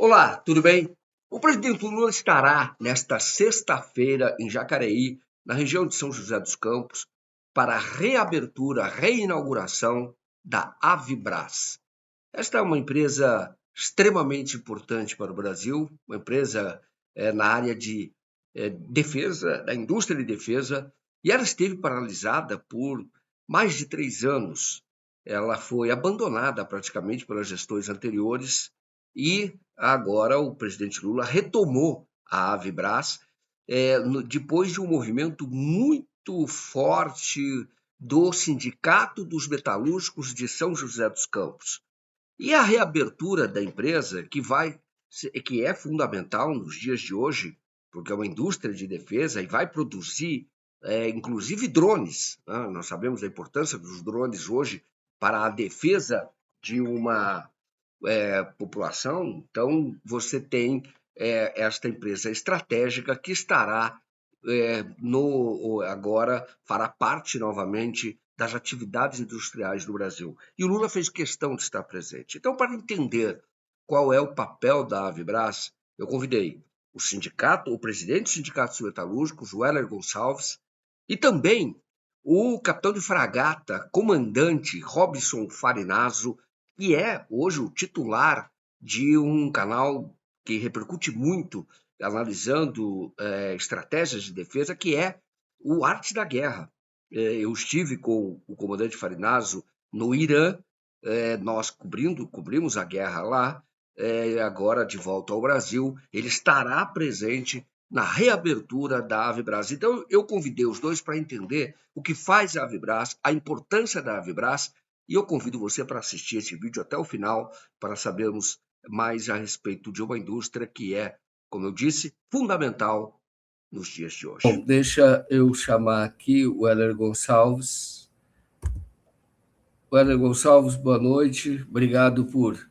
Olá, tudo bem? O presidente Lula estará nesta sexta-feira em Jacareí, na região de São José dos Campos, para a reabertura, reinauguração da Avibras. Esta é uma empresa extremamente importante para o Brasil, uma empresa na área de defesa, da indústria de defesa, e ela esteve paralisada por mais de 3 anos. Ela foi abandonada praticamente pelas gestões anteriores e agora o presidente Lula retomou a Avibras depois de um movimento muito forte do Sindicato dos Metalúrgicos de São José dos Campos. E a reabertura da empresa, que é fundamental nos dias de hoje, porque é uma indústria de defesa e vai produzir, inclusive, drones, né? Nós sabemos da importância dos drones hoje para a defesa de uma população. Então, você tem esta empresa estratégica que estará agora fará parte novamente das atividades industriais do Brasil. E o Lula fez questão de estar presente. Então, para entender qual é o papel da Avibras, eu convidei o presidente do Sindicato dos Metalúrgicos, o Heller Gonçalves, e também o capitão de fragata, comandante Robson Farinazzo, que é hoje o titular de um canal que repercute muito, analisando estratégias de defesa, que é o Arte da Guerra. Eu estive com o comandante Farinazzo no Irã, nós cobrimos a guerra lá, agora de volta ao Brasil, ele estará presente na reabertura da Avibras. Então, eu convidei os dois para entender o que faz a Avibras, a importância da Avibras, e eu convido você para assistir esse vídeo até o final, para sabermos mais a respeito de uma indústria que é, como eu disse, fundamental nos dias de hoje. Bom, deixa eu chamar aqui o Heller Gonçalves. Heller Gonçalves, boa noite. Obrigado por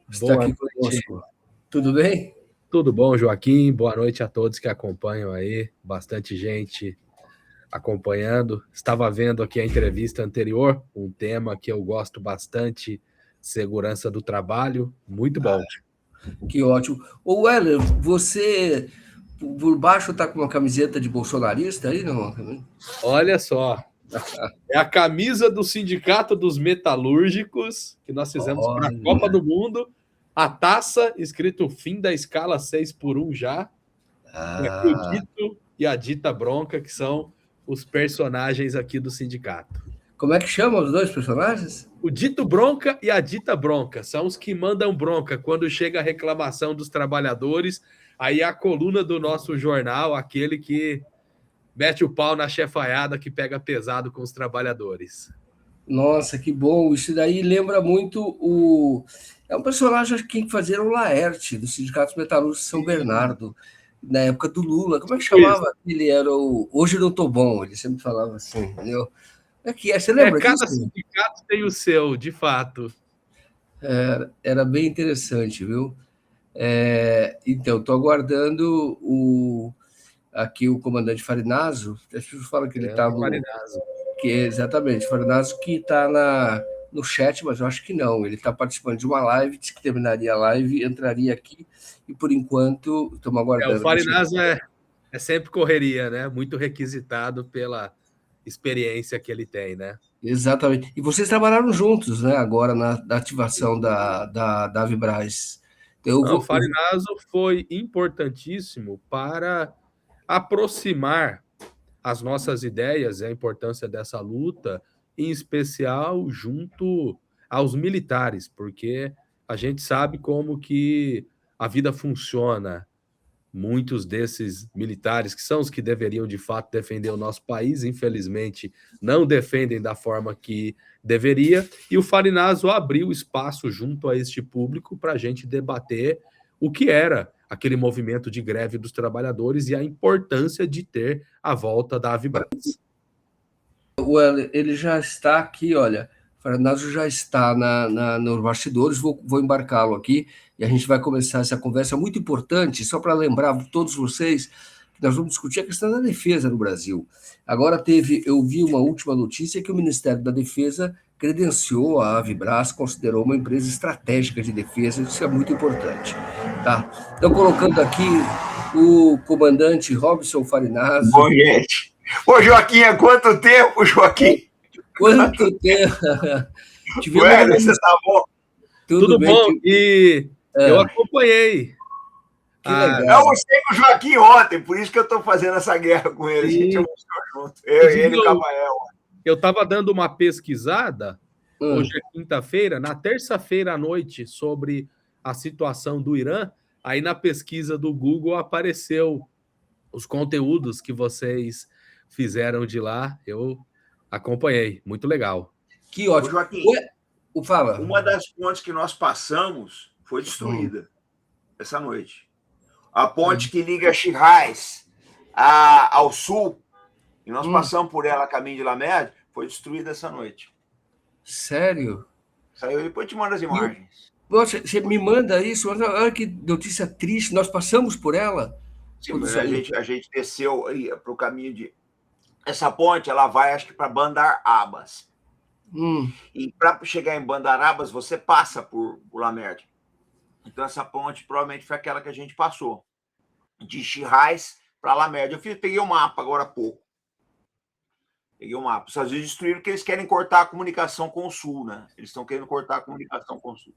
estar aqui conosco. Tudo bem? Tudo bom, Joaquim? Boa noite a todos que acompanham aí. Bastante gente acompanhando. Estava vendo aqui a entrevista anterior, um tema que eu gosto bastante, segurança do trabalho. Muito bom. Que ótimo. Ô, Heller, você por baixo está com uma camiseta de bolsonarista aí, não? Olha só. É a camisa do Sindicato dos Metalúrgicos, que nós fizemos para a Copa do Mundo. A taça, escrito fim da escala 6x1 já. O Dito e a Dita Bronca, que são os personagens aqui do sindicato. Como é que chamam os dois personagens? O Dito Bronca e a Dita Bronca são os que mandam bronca quando chega a reclamação dos trabalhadores. Aí a coluna do nosso jornal, aquele que mete o pau na chefaiada que pega pesado com os trabalhadores. Nossa, que bom. Isso daí lembra muito o... É um personagem que quem fazia o Laerte, do Sindicato Metalúrgico de São Bernardo, na época do Lula. Como é que chamava? Ele era o Hoje Não Tô Bom, ele sempre falava assim, entendeu? Você lembra cada disso? Sindicato tem o seu, de fato. Era bem interessante, viu? Então, estou aguardando aqui o comandante Farinazzo. As pessoas falam que ele está no... Exatamente, Farinazzo que está no chat, mas eu acho que não. Ele está participando de uma live, disse que terminaria a live, entraria aqui, e por enquanto estamos aguardando. O Farinazzo é sempre correria, né? Muito requisitado pela experiência que ele tem, né? Exatamente. E vocês trabalharam juntos, né? Agora na ativação da Avibras. Então, o Farinazzo foi importantíssimo para aproximar as nossas ideias e a importância dessa luta, em especial junto aos militares, porque a gente sabe como que a vida funciona. Muitos desses militares, que são os que deveriam de fato defender o nosso país, infelizmente não defendem da forma que deveria, e o Farinazzo abriu espaço junto a este público para a gente debater o que era aquele movimento de greve dos trabalhadores e a importância de ter a volta da Avibras. Ele já está aqui, olha, o Farinazzo já está nos bastidores, vou embarcá-lo aqui, e a gente vai começar essa conversa muito importante, só para lembrar a todos vocês que nós vamos discutir a questão da defesa no Brasil. Agora eu vi uma última notícia que o Ministério da Defesa credenciou a Avibras, considerou uma empresa estratégica de defesa, isso é muito importante. Tá? Então, colocando aqui o comandante Robson Farinazzo. Bom, gente. Ô, Joaquim, há quanto tempo, Joaquim? Quanto tempo? Ué, você tá bom? Tudo bem, bom, e eu acompanhei. Que legal. Eu mostrei com o Joaquim ontem, por isso que eu estou fazendo essa guerra com ele. A gente mostrou junto. Ele e o Camael. Eu estava dando uma pesquisada, hoje é quinta-feira, na terça-feira à noite, sobre a situação do Irã. Aí na pesquisa do Google apareceu os conteúdos que vocês fizeram de lá. Eu acompanhei, muito legal. Que ótimo. Ô, Joaquim, fala. Uma das pontes que nós passamos foi destruída essa noite. A ponte que liga Shiraz ao sul, e nós passamos por ela a caminho de Lamed, foi destruída essa noite. Sério? Saiu, depois te mando as imagens. Você me manda isso? Olha que notícia triste, nós passamos por ela. Sim, mas a gente desceu para o caminho de... Essa ponte, ela vai, acho que, para Bandar Abbas. E para chegar em Bandar Abbas, você passa por Lamed. Então, essa ponte provavelmente foi aquela que a gente passou. De Shiraz para Lamed. Eu peguei o mapa agora há pouco. Peguei o mapa. Os Estados Unidos destruíram porque eles querem cortar a comunicação com o Sul, né? Eles estão querendo cortar a comunicação com o Sul.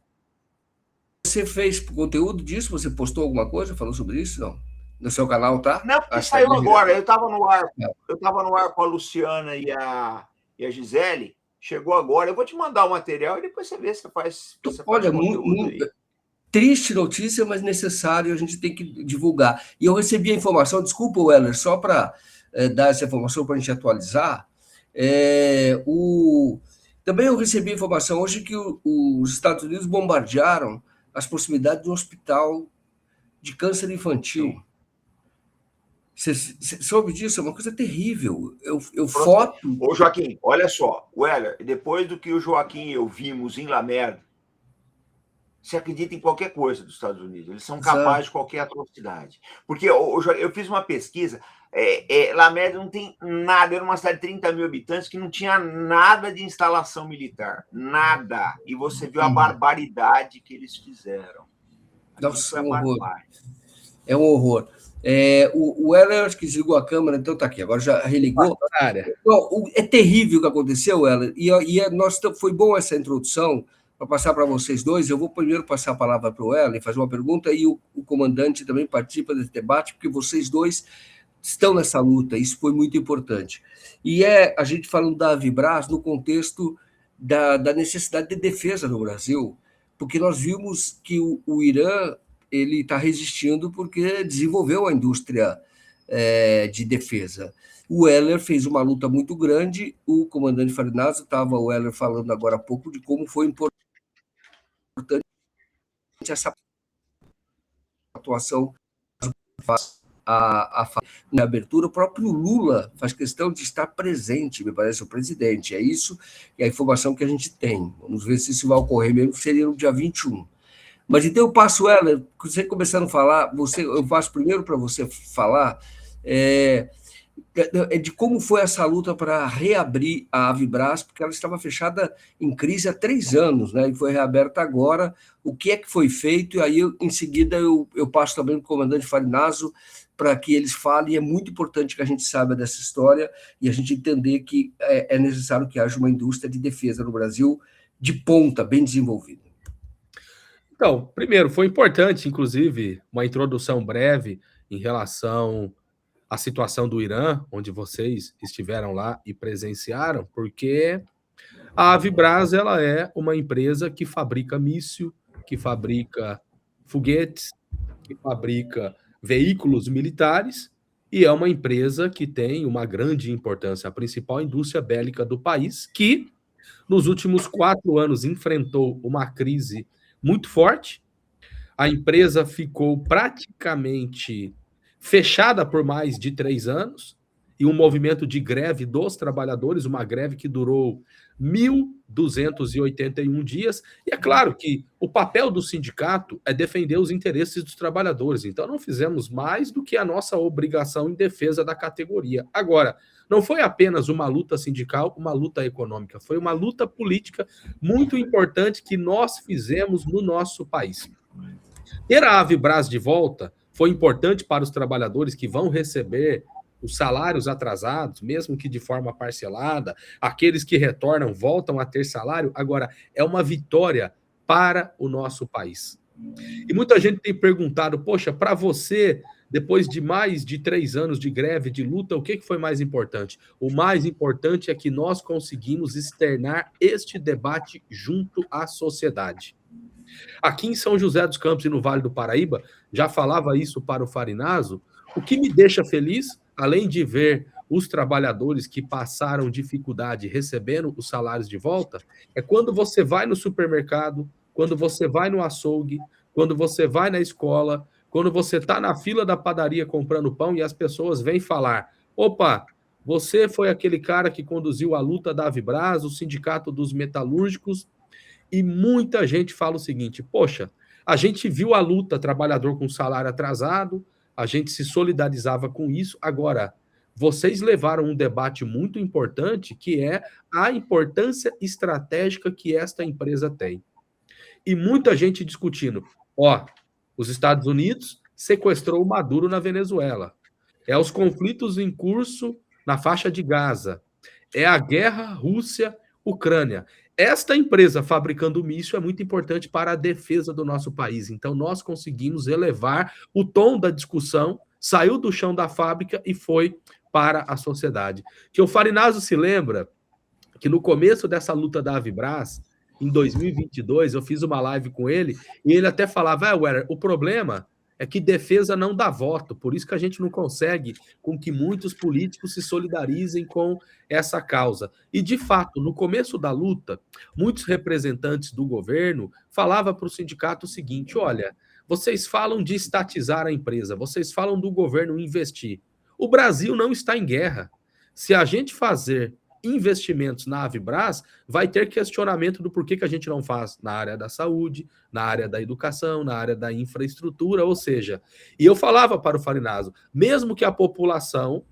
Você fez conteúdo disso? Você postou alguma coisa? Falou sobre isso? Não? No seu canal, tá? Não, porque saiu agora. Eu estava no ar. Eu estava no ar com a Luciana e a Gisele. Chegou agora. Eu vou te mandar o material e depois você vê se faz. Olha, triste notícia, mas necessário, a gente tem que divulgar. E eu recebi a informação, desculpa, Weller, só para dar essa informação para a gente atualizar. Também eu recebi a informação hoje que os Estados Unidos bombardearam as proximidades de um hospital de câncer infantil. Você soube disso? É uma coisa terrível. Foto... Ô, Joaquim, olha só. Weller, depois do que o Joaquim e eu vimos em Lamed, você acredita em qualquer coisa dos Estados Unidos. Eles são capazes de qualquer atrocidade. Porque eu fiz uma pesquisa, Lamed não tem nada, era uma cidade de 30 mil habitantes que não tinha nada de instalação militar. Nada. E você viu a barbaridade que eles fizeram. Nossa, é um horror. É um horror. O Weller, acho que desligou a câmera, então está aqui, agora já religou. É terrível o que aconteceu, Weller, e foi bom essa introdução, para passar para vocês dois. Eu vou primeiro passar a palavra para o Weller, fazer uma pergunta, e o comandante também participa desse debate, porque vocês dois estão nessa luta, isso foi muito importante. E a gente falando da Avibras no contexto da necessidade de defesa no Brasil, porque nós vimos que o Irã ele está resistindo porque desenvolveu a indústria de defesa. O Weller fez uma luta muito grande, o comandante Farinazzo estava, o Weller, falando agora há pouco de como foi importante essa atuação na abertura. O próprio Lula faz questão de estar presente, me parece, o presidente. É isso e a informação que a gente tem. Vamos ver se isso vai ocorrer mesmo, seria no dia 21. Mas então eu passo, Weller, você começando a falar, eu passo primeiro para você falar de como foi essa luta para reabrir a Avibras, porque ela estava fechada em crise há 3 anos, né, e foi reaberta agora. O que é que foi feito? E aí, em seguida, eu passo também para o comandante Farinazzo para que eles falem. É muito importante que a gente saiba dessa história e a gente entender que é necessário que haja uma indústria de defesa no Brasil de ponta, bem desenvolvida. Então, primeiro, foi importante, inclusive, uma introdução breve em relação à situação do Irã, onde vocês estiveram lá e presenciaram, porque a Avibras ela é uma empresa que fabrica míssil, que fabrica foguetes, que fabrica veículos militares, e é uma empresa que tem uma grande importância, a principal indústria bélica do país, que nos últimos 4 anos enfrentou uma crise muito forte. A empresa ficou praticamente fechada por mais de 3 anos, e um movimento de greve dos trabalhadores, uma greve que durou 1.281 dias, e é claro que o papel do sindicato é defender os interesses dos trabalhadores, então não fizemos mais do que a nossa obrigação em defesa da categoria. Agora, não foi apenas uma luta sindical, uma luta econômica, foi uma luta política muito importante que nós fizemos no nosso país. Ter a Avibras de volta foi importante para os trabalhadores que vão receber os salários atrasados, mesmo que de forma parcelada, aqueles que retornam voltam a ter salário. Agora, é uma vitória para o nosso país. E muita gente tem perguntado, poxa, para você, depois de mais de 3 anos de greve, de luta, o que foi mais importante? O mais importante é que nós conseguimos externar este debate junto à sociedade. Aqui em São José dos Campos e no Vale do Paraíba, já falava isso para o Farinaso, o que me deixa feliz, além de ver os trabalhadores que passaram dificuldade recebendo os salários de volta, é quando você vai no supermercado, quando você vai no açougue, quando você vai na escola, quando você está na fila da padaria comprando pão e as pessoas vêm falar: opa, você foi aquele cara que conduziu a luta da Avibras, o Sindicato dos Metalúrgicos, e muita gente fala o seguinte: poxa, a gente viu a luta, trabalhador com salário atrasado, a gente se solidarizava com isso. Agora, vocês levaram um debate muito importante, que é a importância estratégica que esta empresa tem. E muita gente discutindo: ó, os Estados Unidos sequestrou o Maduro na Venezuela. É os conflitos em curso na faixa de Gaza. É a guerra Rússia-Ucrânia. Esta empresa fabricando míssil é muito importante para a defesa do nosso país. Então, nós conseguimos elevar o tom da discussão, saiu do chão da fábrica e foi para a sociedade. Que o Farinaso se lembra que no começo dessa luta da Avibras, em 2022, eu fiz uma live com ele e ele até falava: Weller, o problema é que defesa não dá voto, por isso que a gente não consegue com que muitos políticos se solidarizem com essa causa. E, de fato, no começo da luta, muitos representantes do governo falavam para o sindicato o seguinte: olha, vocês falam de estatizar a empresa, vocês falam do governo investir. O Brasil não está em guerra. Se a gente fazer investimentos na Avibras, vai ter questionamento do porquê que a gente não faz na área da saúde, na área da educação, na área da infraestrutura, ou seja, e eu falava para o Farinaso, mesmo que a população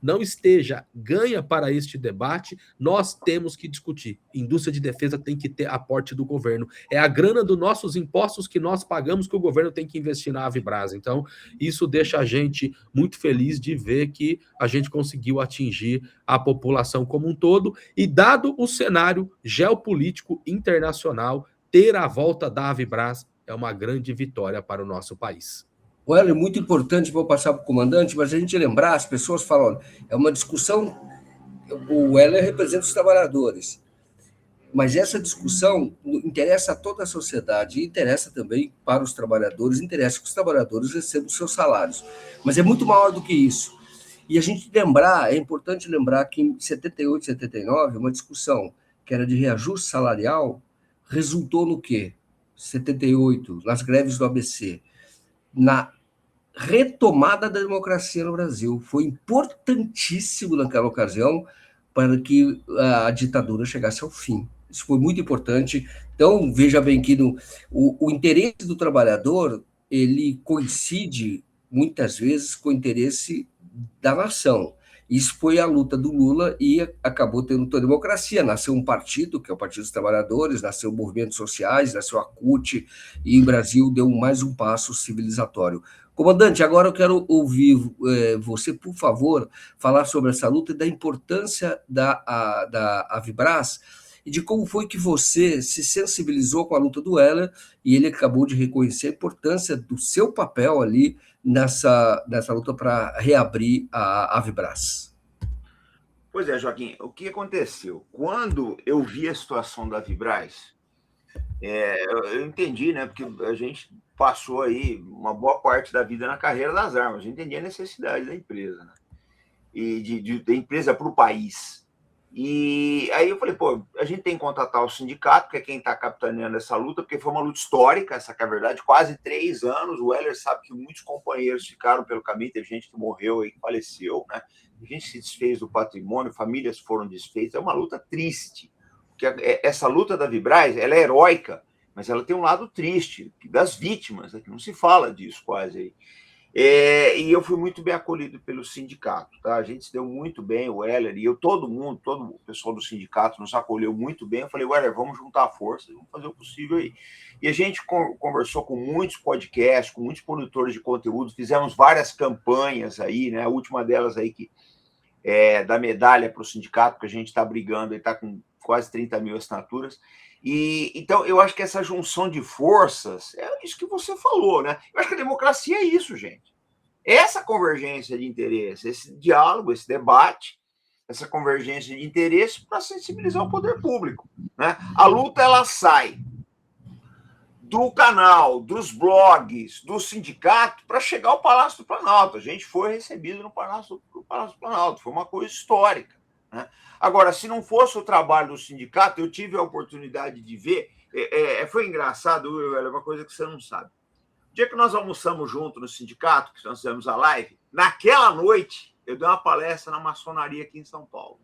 não esteja ganha para este debate, nós temos que discutir. Indústria de defesa tem que ter aporte do governo. É a grana dos nossos impostos que nós pagamos que o governo tem que investir na Avibras. Então, isso deixa a gente muito feliz de ver que a gente conseguiu atingir a população como um todo e, dado o cenário geopolítico internacional, ter a volta da Avibras é uma grande vitória para o nosso país. O Heller, muito importante, vou passar para o comandante, mas a gente lembrar, as pessoas falam, é uma discussão, o Heller representa os trabalhadores, mas essa discussão interessa a toda a sociedade, interessa também para os trabalhadores, interessa que os trabalhadores recebam os seus salários, mas é muito maior do que isso. E a gente lembrar, é importante lembrar que em 78, 79, uma discussão que era de reajuste salarial, resultou no quê? 78, nas greves do ABC, na retomada da democracia no Brasil. Foi importantíssimo naquela ocasião para que a ditadura chegasse ao fim. Isso foi muito importante. Então, veja bem que o interesse do trabalhador, ele coincide, muitas vezes, com o interesse da nação. Isso foi a luta do Lula e acabou tendo toda a democracia. Nasceu um partido, que é o Partido dos Trabalhadores, nasceu movimentos sociais, nasceu a CUT, e o Brasil deu mais um passo civilizatório. Comandante, agora eu quero ouvir você, por favor, falar sobre essa luta e da importância da Avibras e de como foi que você se sensibilizou com a luta do Heller e ele acabou de reconhecer a importância do seu papel ali nessa luta para reabrir a Avibras. Pois é, Joaquim, o que aconteceu? Quando eu vi a situação da Avibras, eu entendi, né? Porque a gente passou aí uma boa parte da vida na carreira das armas, a gente entendia a necessidade da empresa, né? E da empresa para o país. E aí eu falei, pô, a gente tem que contatar o sindicato, que é quem está capitaneando essa luta, porque foi uma luta histórica, essa que é a verdade, quase 3 anos. O Heller sabe que muitos companheiros ficaram pelo caminho, teve gente que morreu e que faleceu, né? A gente se desfez do patrimônio, famílias foram desfeitas, é uma luta triste. que essa luta da Vibraz, ela é heróica, mas ela tem um lado triste, das vítimas, que não se fala disso quase aí. E eu fui muito bem acolhido pelo sindicato, tá? A gente se deu muito bem, o Heller e eu, todo o pessoal do sindicato nos acolheu muito bem. Eu falei, Heller, vamos juntar forças, vamos fazer o possível aí. E a gente conversou com muitos podcasts, com muitos produtores de conteúdo, fizemos várias campanhas aí, né? A última delas aí que da medalha para o sindicato, que a gente está brigando, ele está com quase 30 mil assinaturas. Então, eu acho que essa junção de forças é isso que você falou, né? Eu acho que a democracia é isso, gente. Essa convergência de interesse, esse diálogo, esse debate, essa convergência de interesse para sensibilizar o poder público, né? A luta, ela sai do canal, dos blogs, do sindicato, para chegar ao Palácio do Planalto. A gente foi recebido no Palácio do Planalto, foi uma coisa histórica, né? Agora, se não fosse o trabalho do sindicato, eu tive a oportunidade de ver, foi engraçado, é uma coisa que você não sabe. O dia que nós almoçamos junto no sindicato, que nós fizemos a live, naquela noite, eu dei uma palestra na maçonaria aqui em São Paulo.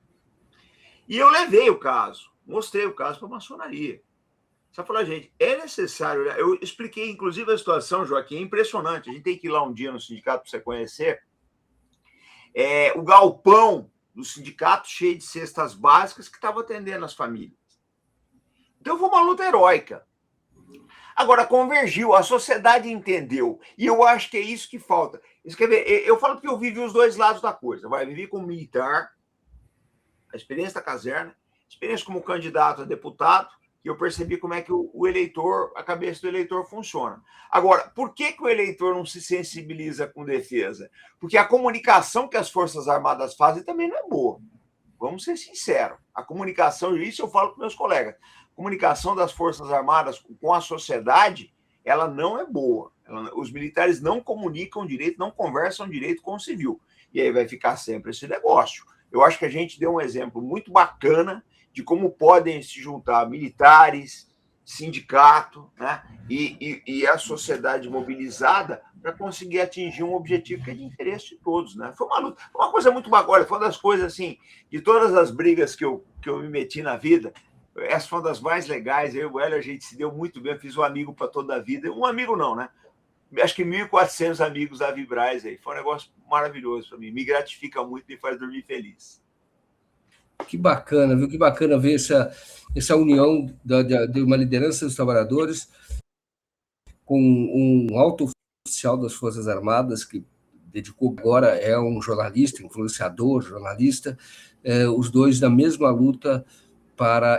E eu levei o caso, mostrei o caso para a maçonaria. Você falou, gente, é necessário... Eu expliquei, inclusive, a situação, Joaquim, é impressionante. A gente tem que ir lá um dia no sindicato para você conhecer. O galpão do sindicato cheio de cestas básicas que estava atendendo as famílias. Então, foi uma luta heróica. Agora, convergiu, a sociedade entendeu. E eu acho que é isso que falta. Eu falo que eu vivi os dois lados da coisa. Vivi como militar, a experiência da caserna, experiência como candidato a deputado, e eu percebi como é que o eleitor, a cabeça do eleitor funciona. Agora, por que o eleitor não se sensibiliza com defesa? Porque a comunicação que as Forças Armadas fazem também não é boa. Vamos ser sinceros. A comunicação, isso eu falo para meus colegas, a comunicação das Forças Armadas com a sociedade, ela não é boa. Os militares não comunicam direito, não conversam direito com o civil. E aí vai ficar sempre esse negócio. Eu acho que a gente deu um exemplo muito bacana de como podem se juntar militares, sindicato, né, e a sociedade mobilizada para conseguir atingir um objetivo que é de interesse de todos, né? Foi uma luta, uma coisa muito bacana, foi uma das coisas, assim, de todas as brigas que eu me meti na vida, essa foi uma das mais legais. Eu e o Heller, a gente se deu muito bem, eu fiz um amigo para toda a vida. Um amigo não, né? Acho que 1.400 amigos da Vibraz aí. Foi um negócio maravilhoso para mim, me gratifica muito, me faz dormir feliz. Que bacana, viu? Que bacana ver essa união de uma liderança dos trabalhadores com um alto oficial das Forças Armadas, que dedicou agora, é um jornalista, influenciador, jornalista, os dois na mesma luta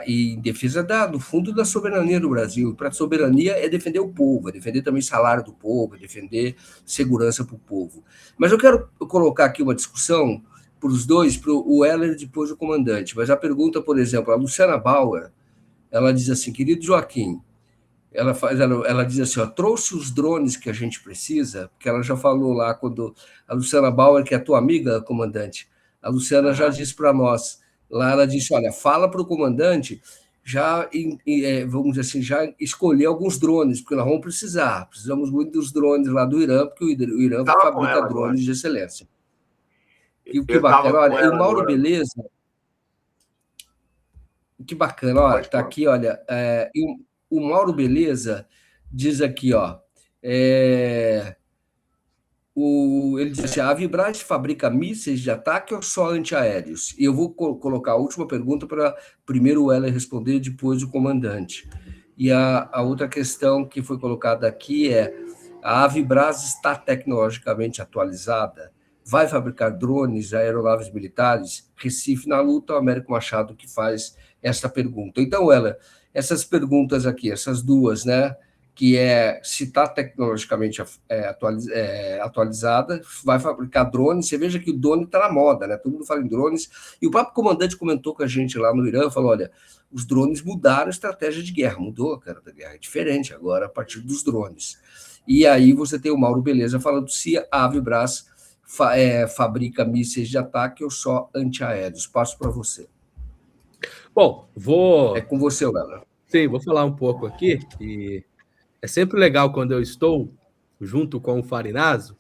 em defesa do fundo da soberania do Brasil. Para a soberania é defender o povo, é defender também salário do povo, é defender segurança para o povo. Mas eu quero colocar aqui uma discussão para os dois, para o Heller e depois o comandante. Mas a pergunta, por exemplo, a Luciana Bauer, ela diz assim, querido Joaquim, ela diz assim, trouxe os drones que a gente precisa, porque ela já falou lá, quando a Luciana Bauer, que é a tua amiga, comandante, a Luciana já disse para nós, lá ela disse, olha, fala para o comandante já, vamos dizer assim, já escolher alguns drones, porque nós vamos precisamos muito dos drones lá do Irã, porque o Irã fabrica drones de excelência. Que bacana. Olha, e o Mauro Beleza. Que bacana, olha, está aqui, olha. O Mauro Beleza diz aqui, ó. Ele diz assim: a Vibraz fabrica mísseis de ataque ou só antiaéreos? E eu vou colocar a última pergunta para primeiro o Heller responder, depois o comandante. E a outra questão que foi colocada aqui é: a Vibraz está tecnologicamente atualizada? Vai fabricar drones, aeronaves militares? Recife na luta, o Américo Machado que faz essa pergunta. Então, essas perguntas aqui, essas duas, né? Que se está tecnologicamente atualizada, vai fabricar drones. Você veja que o drone está na moda, né? Todo mundo fala em drones. E o próprio comandante comentou com a gente lá no Irã, falou, olha, os drones mudaram a estratégia de guerra, mudou, cara, da guerra, é diferente agora a partir dos drones. E aí você tem o Mauro Beleza falando se a Vibraz fabrica mísseis de ataque ou só antiaéreos. Passo para você. Bom, É com você, Léo. Sim, vou falar um pouco aqui. E é sempre legal quando eu estou junto com o Farinazo,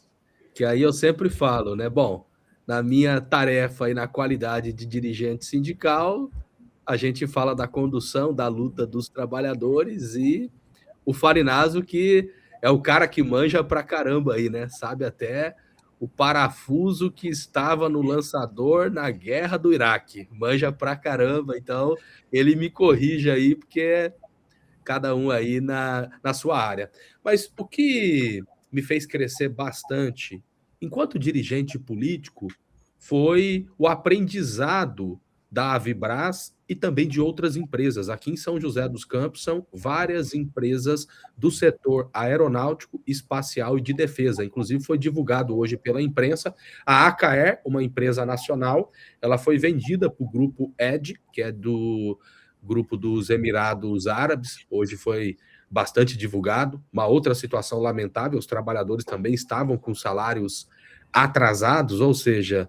que aí eu sempre falo, né? Bom, na minha tarefa e na qualidade de dirigente sindical, a gente fala da condução da luta dos trabalhadores e o Farinazo, que é o cara que manja pra caramba aí, né? Sabe até o parafuso que estava no lançador na guerra do Iraque. Manja pra caramba, então ele me corrige aí, porque cada um aí na sua área. Mas o que me fez crescer bastante, enquanto dirigente político, foi o aprendizado da Avibras e também de outras empresas. Aqui em São José dos Campos são várias empresas do setor aeronáutico, espacial e de defesa. Inclusive foi divulgado hoje pela imprensa. A Acaer, uma empresa nacional, ela foi vendida para o grupo ED, que é do grupo dos Emirados Árabes. Hoje foi bastante divulgado. Uma outra situação lamentável, os trabalhadores também estavam com salários atrasados, ou seja,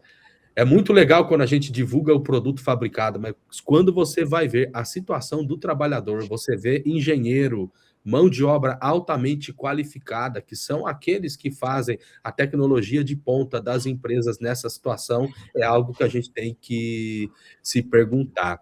é muito legal quando a gente divulga o produto fabricado, mas quando você vai ver a situação do trabalhador, você vê engenheiro, mão de obra altamente qualificada, que são aqueles que fazem a tecnologia de ponta das empresas nessa situação, é algo que a gente tem que se perguntar.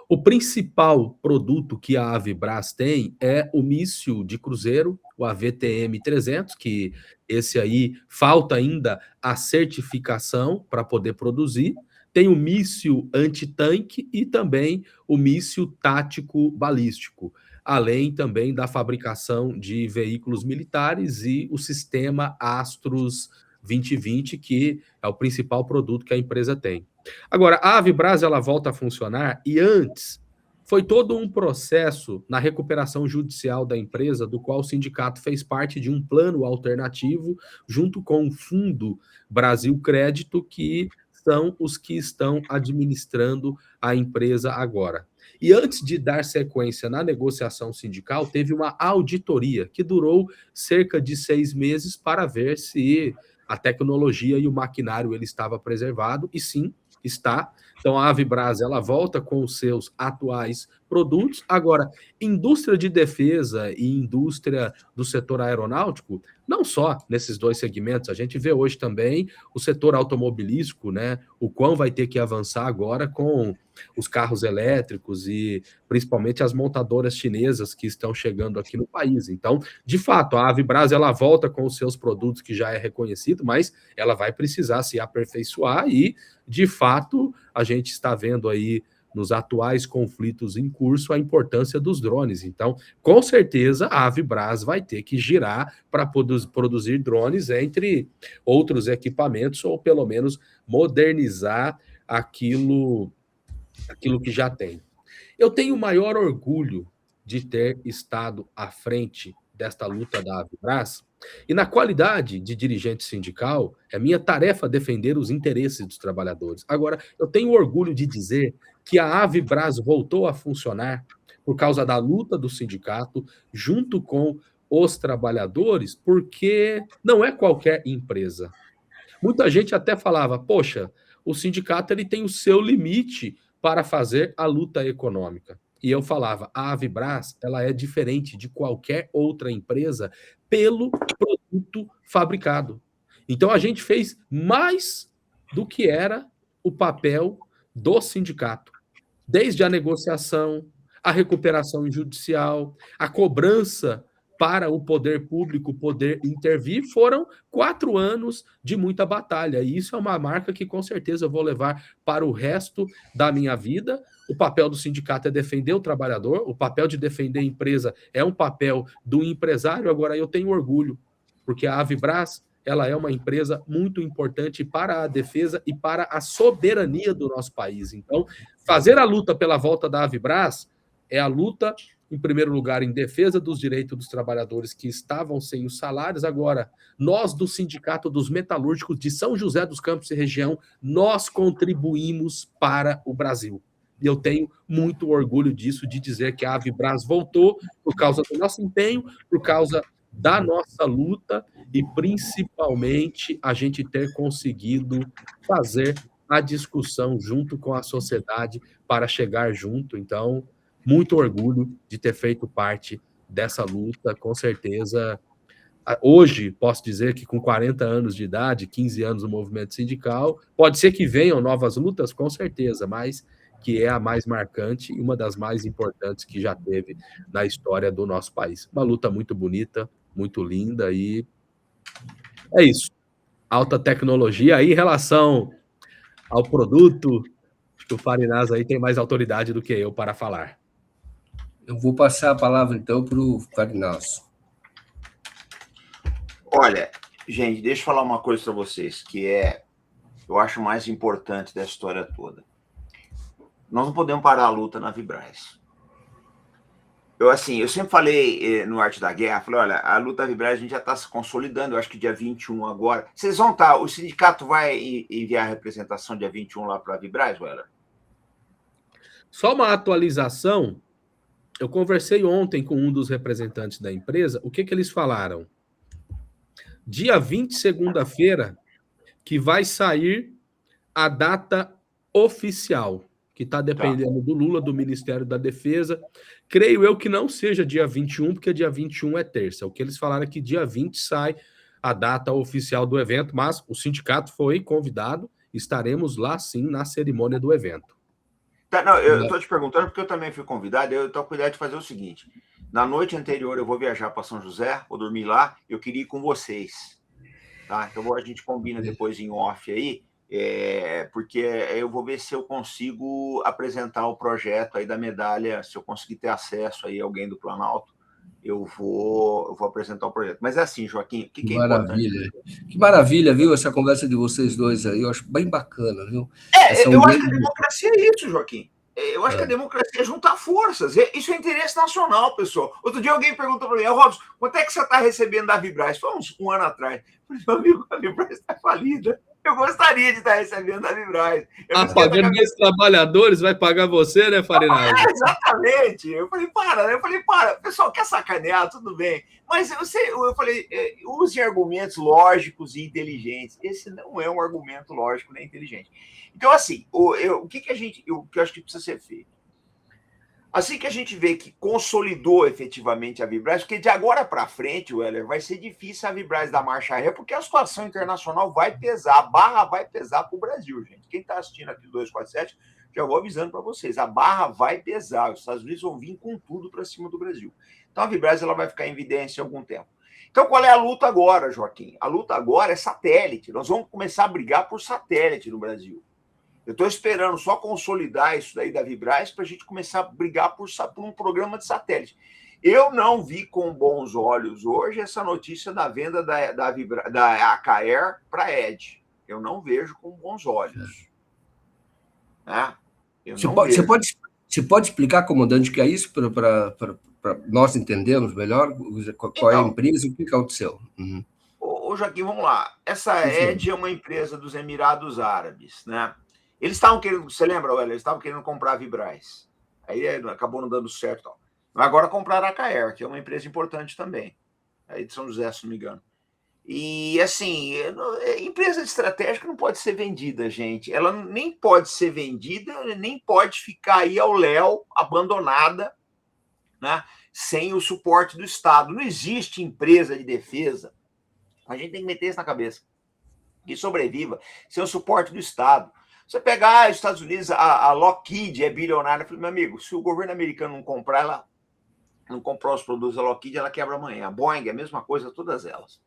O principal produto que a Avibras tem é o míssil de cruzeiro, o AVTM-300, que esse aí falta ainda a certificação para poder produzir. Tem o míssil antitanque e também o míssil tático balístico, além também da fabricação de veículos militares e o sistema Astros 2020, que é o principal produto que a empresa tem. Agora, a Avibras, ela volta a funcionar e antes foi todo um processo na recuperação judicial da empresa, do qual o sindicato fez parte de um plano alternativo junto com o Fundo Brasil Crédito, que são os que estão administrando a empresa agora. E antes de dar sequência na negociação sindical, teve uma auditoria que durou cerca de 6 meses para ver se a tecnologia e o maquinário ele estava preservado, e sim, está. Então, a Avibras, ela volta com os seus atuais produtos. Agora, indústria de defesa e indústria do setor aeronáutico, não só nesses dois segmentos, a gente vê hoje também o setor automobilístico, né? O quão vai ter que avançar agora com os carros elétricos e principalmente as montadoras chinesas que estão chegando aqui no país. Então, de fato, a Avibras, ela volta com os seus produtos, que já é reconhecido, mas ela vai precisar se aperfeiçoar e, de fato, a gente está vendo aí nos atuais conflitos em curso a importância dos drones. Então, com certeza, a Avibras vai ter que girar para produzir drones, entre outros equipamentos, ou pelo menos modernizar aquilo que já tem. Eu tenho o maior orgulho de ter estado à frente desta luta da Avibras, e na qualidade de dirigente sindical, é minha tarefa defender os interesses dos trabalhadores. Agora, eu tenho orgulho de dizer que a Avibras voltou a funcionar por causa da luta do sindicato, junto com os trabalhadores, porque não é qualquer empresa. Muita gente até falava, poxa, o sindicato ele tem o seu limite para fazer a luta econômica. E eu falava, a Avibras, ela é diferente de qualquer outra empresa pelo produto fabricado. Então, a gente fez mais do que era o papel do sindicato. Desde a negociação, a recuperação judicial, a cobrança para o poder público poder intervir, foram 4 anos de muita batalha. E isso é uma marca que, com certeza, eu vou levar para o resto da minha vida. O papel do sindicato é defender o trabalhador, o papel de defender a empresa é um papel do empresário. Agora, eu tenho orgulho, porque a Avibras, ela é uma empresa muito importante para a defesa e para a soberania do nosso país. Então, fazer a luta pela volta da Avibras é a luta, em primeiro lugar, em defesa dos direitos dos trabalhadores que estavam sem os salários. Agora, nós do Sindicato dos Metalúrgicos de São José dos Campos e região, nós contribuímos para o Brasil. E eu tenho muito orgulho disso, de dizer que a Avibras voltou por causa do nosso empenho, por causa da nossa luta e, principalmente, a gente ter conseguido fazer a discussão junto com a sociedade para chegar junto. Então, muito orgulho de ter feito parte dessa luta, com certeza. Hoje, posso dizer que com 40 anos de idade, 15 anos no movimento sindical, pode ser que venham novas lutas, com certeza, mas que é a mais marcante e uma das mais importantes que já teve na história do nosso país. Uma luta muito bonita, muito linda e é isso. Alta tecnologia. Aí, em relação ao produto, acho que o Farinaz aí tem mais autoridade do que eu para falar. Eu vou passar a palavra, então, para o Farinaz. Olha, gente, deixa eu falar uma coisa para vocês, que eu acho mais importante dessa história toda. Nós não podemos parar a luta na Vibraz. Eu sempre falei no Arte da Guerra, falei, olha, a luta da Vibraz a gente já está se consolidando, eu acho que dia 21 agora. Vocês vão estar, o sindicato vai enviar a representação dia 21 lá para a Vibraz, Weller? Só uma atualização, eu conversei ontem com um dos representantes da empresa, o que eles falaram? Dia 20, segunda-feira, que vai sair a data oficial, que está dependendo do Lula, do Ministério da Defesa. Creio eu que não seja dia 21, porque dia 21 é terça. O que eles falaram é que dia 20 sai a data oficial do evento, mas o sindicato foi convidado, estaremos lá sim na cerimônia do evento. Tá, não, eu estou te perguntando porque eu também fui convidado, eu estou com a ideia de fazer o seguinte, na noite anterior eu vou viajar para São José, vou dormir lá, eu queria ir com vocês, tá? Então a gente combina depois em off aí, porque eu vou ver se eu consigo apresentar o projeto aí da medalha, se eu conseguir ter acesso aí a alguém do Planalto, eu vou apresentar o projeto. Mas é assim, Joaquim, o que é importante? Que maravilha, viu, essa conversa de vocês dois aí, eu acho bem bacana, viu? Eu acho que a democracia é isso, Joaquim. Eu acho que a democracia é juntar forças. Isso é interesse nacional, pessoal. Outro dia alguém perguntou para mim, Robson, quanto é que você está recebendo da Vibraz? Foi um ano atrás. Eu falei, meu amigo, a Vibraz está falida. Eu gostaria de estar recebendo da Vibraz. Pagando dos trabalhadores, vai pagar você, né, Farinaz? Exatamente. Eu falei, para. Pessoal, quer sacanear? Tudo bem. Mas eu falei, use argumentos lógicos e inteligentes. Esse não é um argumento lógico nem inteligente. Então, assim, o que eu acho que precisa ser feito? Assim que a gente vê que consolidou efetivamente a Vibraz, porque de agora para frente, Weller, vai ser difícil a Vibraz dar marcha ré, porque a situação internacional vai pesar, a barra vai pesar para o Brasil, gente. Quem está assistindo aqui do 247, já vou avisando para vocês, a barra vai pesar, os Estados Unidos vão vir com tudo para cima do Brasil. Então a Vibraz ela vai ficar em evidência algum tempo. Então qual é a luta agora, Joaquim? A luta agora é satélite, nós vamos começar a brigar por satélite no Brasil. Eu estou esperando só consolidar isso daí da Vibraz para a gente começar a brigar por um programa de satélite. Eu não vi com bons olhos hoje essa notícia da venda da AKR para a Ed. Eu não vejo com bons olhos. Você pode explicar, comandante, o que é isso para nós entendermos melhor qual é a empresa e o que aconteceu? Ô, Joaquim, vamos lá. Essa Ed é uma empresa dos Emirados Árabes, né? Eles estavam querendo, você lembra, Weller? Eles estavam querendo comprar a Vibraz. Aí acabou não dando certo. Tal. Agora compraram a KR, que é uma empresa importante também. Aí de São José, se não me engano. E, assim, empresa estratégica não pode ser vendida, gente. Ela nem pode ser vendida, nem pode ficar aí ao léu, abandonada, né? Sem o suporte do Estado. Não existe empresa de defesa. A gente tem que meter isso na cabeça. Que sobreviva sem o suporte do Estado. Você pegar os Estados Unidos, a Lockheed é bilionária. Eu falei, meu amigo, se o governo americano não comprar, ela não comprar os produtos da Lockheed, ela quebra amanhã. A Boeing é a mesma coisa, todas elas.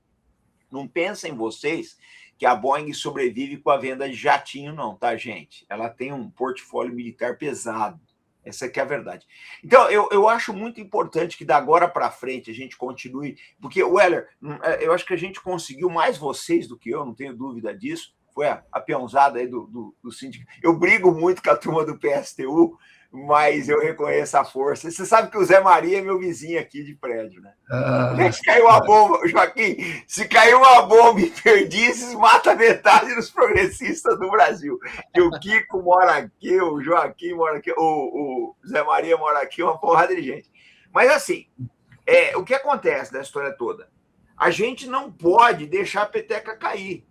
Não pensem vocês que a Boeing sobrevive com a venda de jatinho, não, tá, gente? Ela tem um portfólio militar pesado. Essa aqui é a verdade. Então, eu acho muito importante que da agora para frente a gente continue, porque, Weller, eu acho que a gente conseguiu mais vocês do que eu, não tenho dúvida disso. Foi a peãozada aí do sindicato. Eu brigo muito com a turma do PSTU, mas eu reconheço a força. Você sabe que o Zé Maria é meu vizinho aqui de prédio, né? Se caiu uma bomba, Joaquim, se caiu uma bomba em Perdizes, mata metade dos progressistas do Brasil. Que o Kiko mora aqui, o Joaquim mora aqui, o Zé Maria mora aqui, uma porrada de gente. Mas, assim, o que acontece nessa história toda? A gente não pode deixar a peteca cair.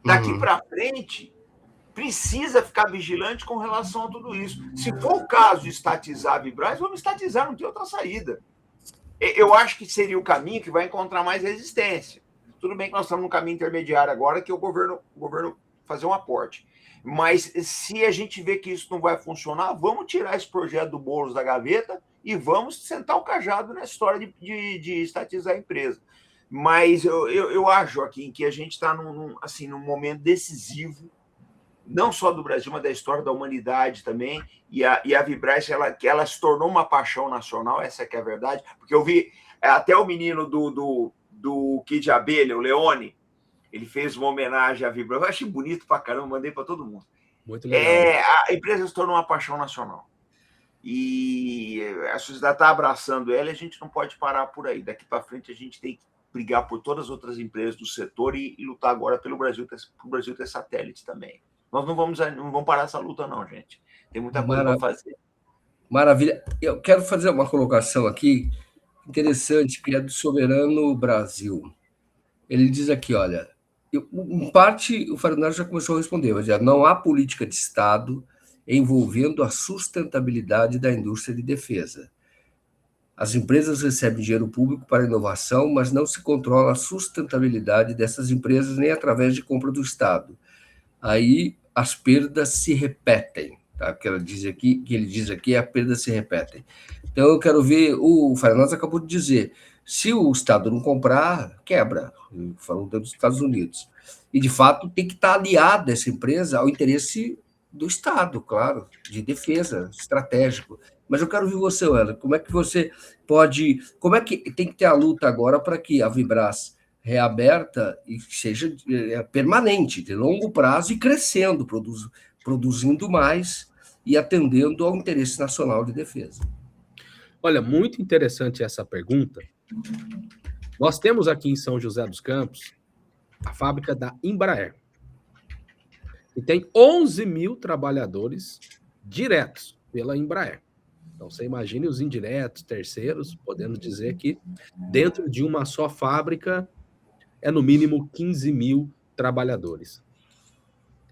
Daqui para frente, precisa ficar vigilante com relação a tudo isso. Se for o caso de estatizar a Vibraz, vamos estatizar, não tem outra saída. Eu acho que seria o caminho que vai encontrar mais resistência. Tudo bem que nós estamos num caminho intermediário agora, que é o governo fazer um aporte. Mas se a gente vê que isso não vai funcionar, vamos tirar esse projeto do Boulos da gaveta e vamos sentar o cajado na história de estatizar a empresa. Mas eu acho, Joaquim, que a gente está num momento decisivo, não só do Brasil, mas da história da humanidade também, e a Vibraz, ela se tornou uma paixão nacional, essa que é a verdade, porque eu vi até o menino do Kid Abelha, o Leone, ele fez uma homenagem à Vibraz, eu achei bonito pra caramba, mandei para todo mundo. Muito legal. A empresa se tornou uma paixão nacional, e a sociedade está abraçando ela, e a gente não pode parar por aí, daqui para frente a gente tem que brigar por todas as outras empresas do setor e lutar agora pelo Brasil ter satélite também. Nós não vamos parar essa luta, não, gente. Tem muita coisa para fazer. Maravilha. Eu quero fazer uma colocação aqui interessante, que é do Soberano Brasil. Ele diz aqui, olha, em parte o Farinazzo já começou a responder, mas não há política de Estado envolvendo a sustentabilidade da indústria de defesa. As empresas recebem dinheiro público para inovação, mas não se controla a sustentabilidade dessas empresas nem através de compra do Estado. Aí as perdas se repetem, tá? Que ele diz aqui, as perdas se repetem. Então eu quero ver, o Farinazzo acabou de dizer, se o Estado não comprar, quebra, falando dos Estados Unidos. E de fato tem que estar aliada essa empresa ao interesse do Estado, claro, de defesa, estratégico. Mas eu quero ver você, Ana, como é que você pode, como é que tem que ter a luta agora para que a Vibraz reaberta e seja permanente, de longo prazo e crescendo, produzindo mais e atendendo ao interesse nacional de defesa. Olha, muito interessante essa pergunta. Nós temos aqui em São José dos Campos a fábrica da Embraer, que tem 11 mil trabalhadores diretos pela Embraer. Então, você imagine os indiretos, terceiros, podemos dizer que dentro de uma só fábrica é no mínimo 15 mil trabalhadores.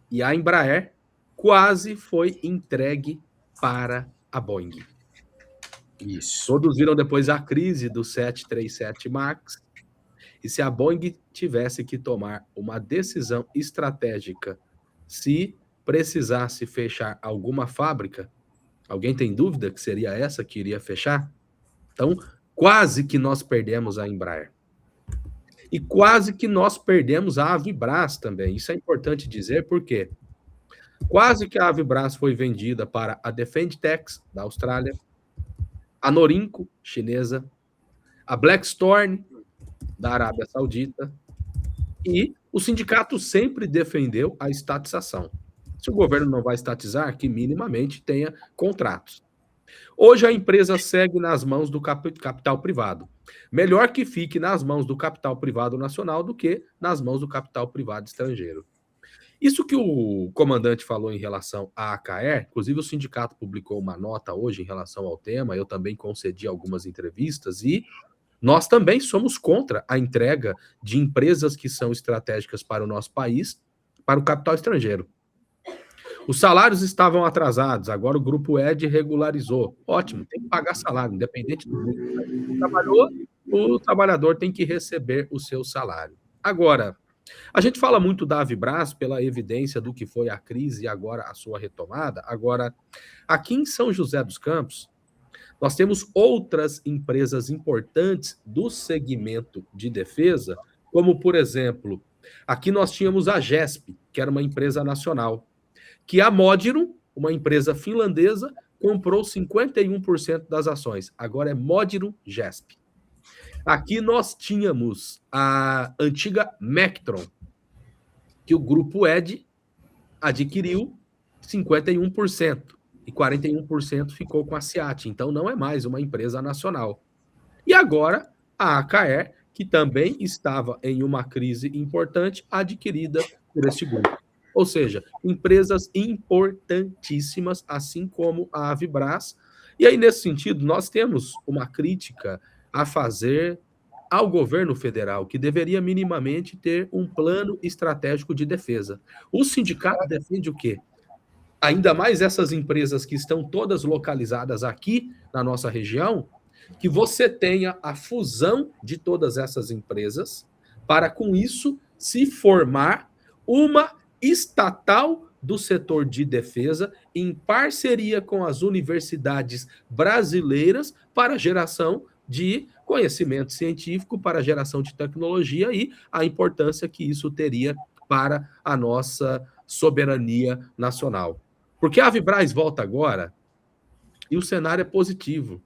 E a Embraer quase foi entregue para a Boeing. Isso. Todos viram depois a crise do 737 MAX. E se a Boeing tivesse que tomar uma decisão estratégica, se precisasse fechar alguma fábrica, alguém tem dúvida que seria essa que iria fechar? Então, quase que nós perdemos a Embraer. E quase que nós perdemos a Avibraz também. Isso é importante dizer, porque quase que a Avibraz foi vendida para a Defendtex, da Austrália, a Norinco, chinesa, a Blackstone, da Arábia Saudita, e o sindicato sempre defendeu a estatização. Se o governo não vai estatizar, que minimamente tenha contratos. Hoje a empresa segue nas mãos do capital privado. Melhor que fique nas mãos do capital privado nacional do que nas mãos do capital privado estrangeiro. Isso que o comandante falou em relação à AKR, inclusive o sindicato publicou uma nota hoje em relação ao tema, eu também concedi algumas entrevistas e nós também somos contra a entrega de empresas que são estratégicas para o nosso país para o capital estrangeiro. Os salários estavam atrasados, agora o Grupo ED regularizou. Ótimo, tem que pagar salário, independente do grupo. Trabalhou, o trabalhador tem que receber o seu salário. Agora, a gente fala muito da Avibraz pela evidência do que foi a crise e agora a sua retomada. Agora, aqui em São José dos Campos, nós temos outras empresas importantes do segmento de defesa, como, por exemplo, aqui nós tínhamos a GESP, que era uma empresa nacional, que a Modirum, uma empresa finlandesa, comprou 51% das ações. Agora é Modirum GESP. Aqui nós tínhamos a antiga Mectron, que o Grupo ED adquiriu 51%. E 41% ficou com a SEAT. Então, não é mais uma empresa nacional. E agora, a AKR, que também estava em uma crise importante, adquirida por este grupo. Ou seja, empresas importantíssimas, assim como a Avibraz. E aí, nesse sentido, nós temos uma crítica a fazer ao governo federal, que deveria minimamente ter um plano estratégico de defesa. O sindicato defende o quê? Ainda mais essas empresas que estão todas localizadas aqui na nossa região, que você tenha a fusão de todas essas empresas para, com isso, se formar uma estatal do setor de defesa em parceria com as universidades brasileiras para a geração de conhecimento científico, para a geração de tecnologia e a importância que isso teria para a nossa soberania nacional. Porque a Avibraz volta agora e o cenário é positivo.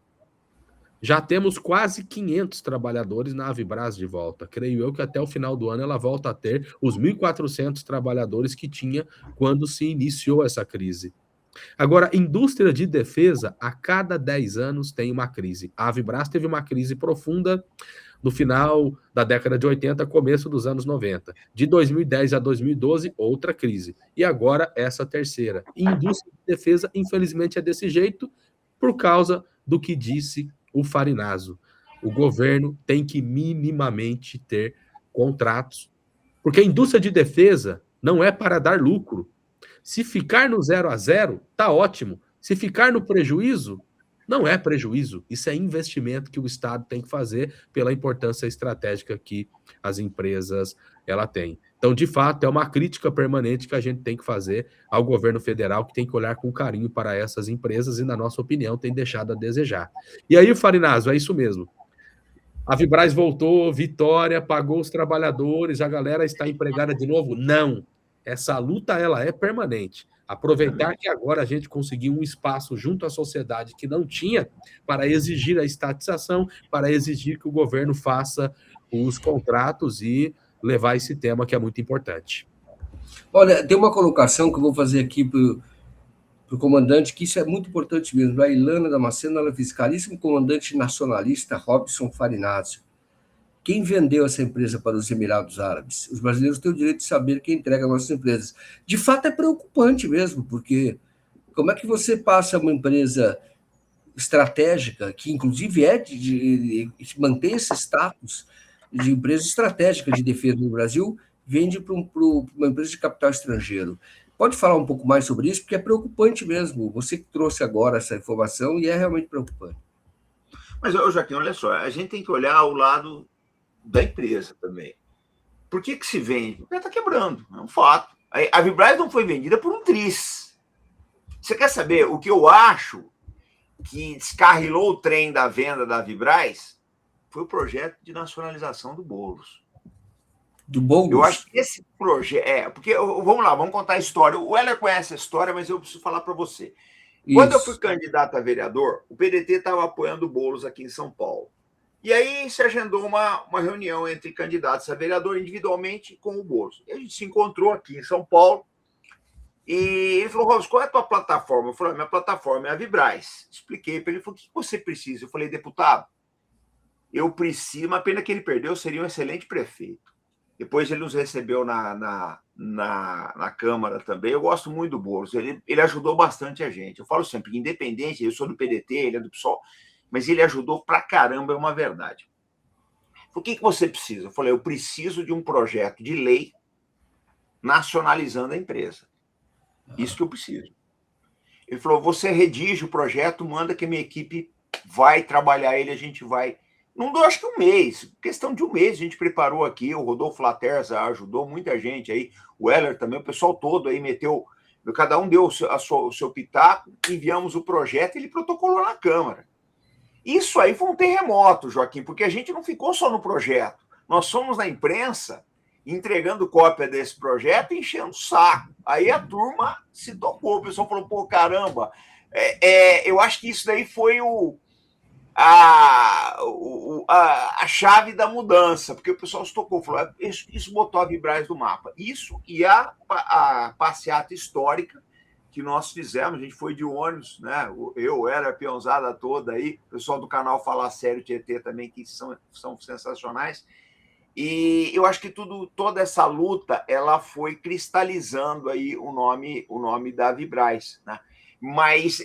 Já temos quase 500 trabalhadores na Avibraz de volta. Creio eu que até o final do ano ela volta a ter os 1.400 trabalhadores que tinha quando se iniciou essa crise. Agora, indústria de defesa, a cada 10 anos tem uma crise. A Avibraz teve uma crise profunda no final da década de 80, começo dos anos 90. De 2010 a 2012, outra crise. E agora, essa terceira. E indústria de defesa, infelizmente, é desse jeito por causa do que disse o Farinaso. O governo tem que minimamente ter contratos, porque a indústria de defesa não é para dar lucro. Se ficar no 0 a 0, tá ótimo. Se ficar no prejuízo, não é prejuízo. Isso é investimento que o Estado tem que fazer pela importância estratégica que as empresas ela têm. Então, de fato, é uma crítica permanente que a gente tem que fazer ao governo federal, que tem que olhar com carinho para essas empresas e, na nossa opinião, tem deixado a desejar. E aí, Farinaso, é isso mesmo. A Avibraz voltou, vitória, pagou os trabalhadores, a galera está empregada de novo? Não. Essa luta, ela é permanente. Aproveitar que agora a gente conseguiu um espaço junto à sociedade que não tinha para exigir a estatização, para exigir que o governo faça os contratos e levar esse tema que é muito importante. Olha, tem uma colocação que eu vou fazer aqui para o comandante, que isso é muito importante mesmo. A Ilana Damasceno, ela é fiscalíssimo comandante nacionalista Robson Farinazzo. Quem vendeu essa empresa para os Emirados Árabes? Os brasileiros têm o direito de saber quem entrega nossas empresas. De fato, é preocupante mesmo, porque como é que você passa uma empresa estratégica, que inclusive mantém esse status de empresa estratégica de defesa no Brasil, vende para uma empresa de capital estrangeiro? Pode falar um pouco mais sobre isso, porque é preocupante mesmo. Você que trouxe agora essa informação e é realmente preocupante. Mas, Joaquim, olha só, a gente tem que olhar o lado da empresa também. Por que se vende? Porque está quebrando, é um fato. A Avibraz não foi vendida por um triz. Você quer saber o que eu acho que descarrilou o trem da venda da Avibraz? Foi o projeto de nacionalização do Boulos. Do Boulos? Eu acho que esse projeto... porque, vamos lá, vamos contar a história. O Heller conhece a história, mas eu preciso falar para você. Quando eu fui candidato a vereador, o PDT estava apoiando o Boulos aqui em São Paulo. E aí se agendou uma reunião entre candidatos a vereador individualmente com o Boulos. E a gente se encontrou aqui em São Paulo e ele falou: Robson, qual é a tua plataforma? Eu falei: minha plataforma é a Avibraz. Expliquei para ele. Ele falou: o que você precisa? Eu falei: deputado, eu preciso, uma pena que ele perdeu, seria um excelente prefeito. Depois ele nos recebeu na Câmara também. Eu gosto muito do Boulos, ele ajudou bastante a gente. Eu falo sempre, independente, eu sou do PDT, ele é do PSOL, mas ele ajudou pra caramba, é uma verdade. O que você precisa? Eu falei: eu preciso de um projeto de lei nacionalizando a empresa. Isso que eu preciso. Ele falou: você redige o projeto, manda que a minha equipe vai trabalhar ele, a gente vai... Não deu, acho que um mês, questão de um mês a gente preparou aqui, o Rodolfo Laterza ajudou muita gente aí, o Heller também, o pessoal todo aí meteu, cada um deu o seu pitaco, enviamos o projeto e ele protocolou na Câmara. Isso aí foi um terremoto, Joaquim, porque a gente não ficou só no projeto. Nós fomos na imprensa entregando cópia desse projeto e enchendo o saco. Aí a turma se tocou, o pessoal falou: pô, caramba, eu acho que isso daí foi a chave da mudança, porque o pessoal se tocou, falou: isso botou a Avibraz do mapa. Isso e a passeata histórica que nós fizemos, a gente foi de ônibus, né? Eu era a peãozada toda aí, o pessoal do canal Falar Sério Tietê também, que são sensacionais. E eu acho que toda essa luta ela foi cristalizando aí o nome da Avibraz, né? Mas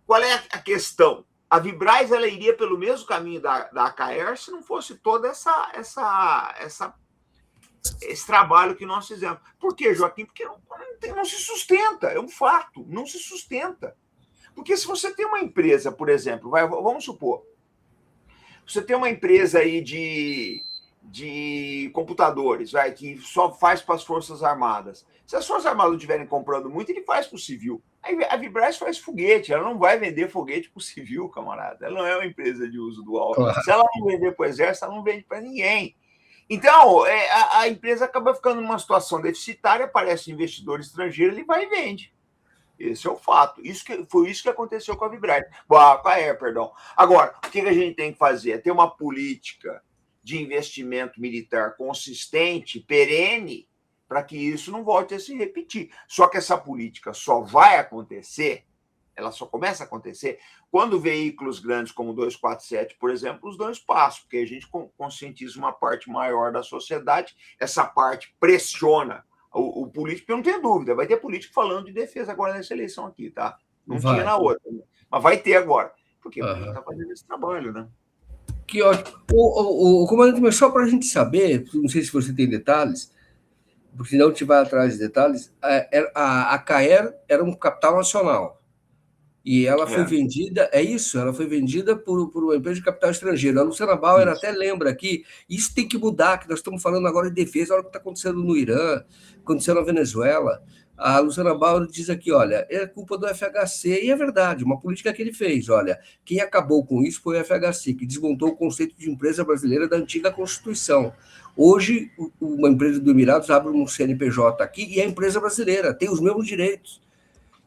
qual é a questão? A Avibraz ela iria pelo mesmo caminho da AKR se não fosse todo esse trabalho que nós fizemos. Por quê, Joaquim? Porque não se sustenta, é um fato, não se sustenta. Porque se você tem uma empresa, por exemplo, vamos supor, você tem uma empresa aí de computadores, que só faz para as Forças Armadas. Se as Forças Armadas não estiverem comprando muito, ele faz para o civil. A Vibraz faz foguete, ela não vai vender foguete para o civil, camarada. Ela não é uma empresa de uso dual. Claro. Se ela não vender para o exército, ela não vende para ninguém. Então, a empresa acaba ficando numa situação deficitária, aparece um investidor estrangeiro, ele vai e vende. Esse é o fato. Foi isso que aconteceu com a Vibraz. Com a Air, perdão. Agora, o que a gente tem que fazer? É ter uma política de investimento militar consistente, perene, para que isso não volte a se repetir. Só que essa política só vai acontecer, ela só começa a acontecer quando veículos grandes como o 247, por exemplo, os dão espaço, porque a gente conscientiza uma parte maior da sociedade, essa parte pressiona o político, eu não tenho dúvida, vai ter político falando de defesa agora nessa eleição aqui, tá? Não tinha na outra, mas vai ter agora, porque a gente está fazendo esse trabalho, né? Que ótimo. O comandante, mas só para a gente saber, não sei se você tem detalhes, porque senão a gente vai atrás de detalhes, a CAER era um capital nacional. E ela foi vendida, ela foi vendida por uma empresa de capital estrangeiro. A Luciana Bauer até lembra aqui, isso tem que mudar, que nós estamos falando agora de defesa, olha o que está acontecendo no Irã, acontecendo na Venezuela. A Luciana Bauer diz aqui, olha, é culpa do FHC, e é verdade, uma política que ele fez, olha, quem acabou com isso foi o FHC, que desmontou o conceito de empresa brasileira da antiga Constituição. Hoje, uma empresa do Emirados abre um CNPJ aqui e é empresa brasileira, tem os mesmos direitos.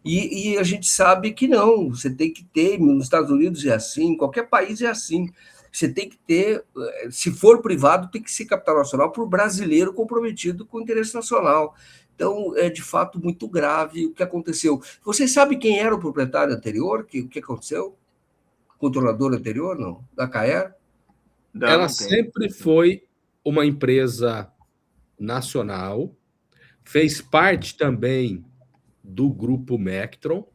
E a gente sabe que não, você tem que ter, nos Estados Unidos é assim, em qualquer país é assim, você tem que ter, se for privado, tem que ser capital nacional para o brasileiro comprometido com o interesse nacional. Então, é de fato muito grave o que aconteceu. Você sabe quem era o proprietário anterior? O que aconteceu? O controlador anterior, não? Da CAER? Ela sempre foi uma empresa nacional, fez parte também do grupo Mectron,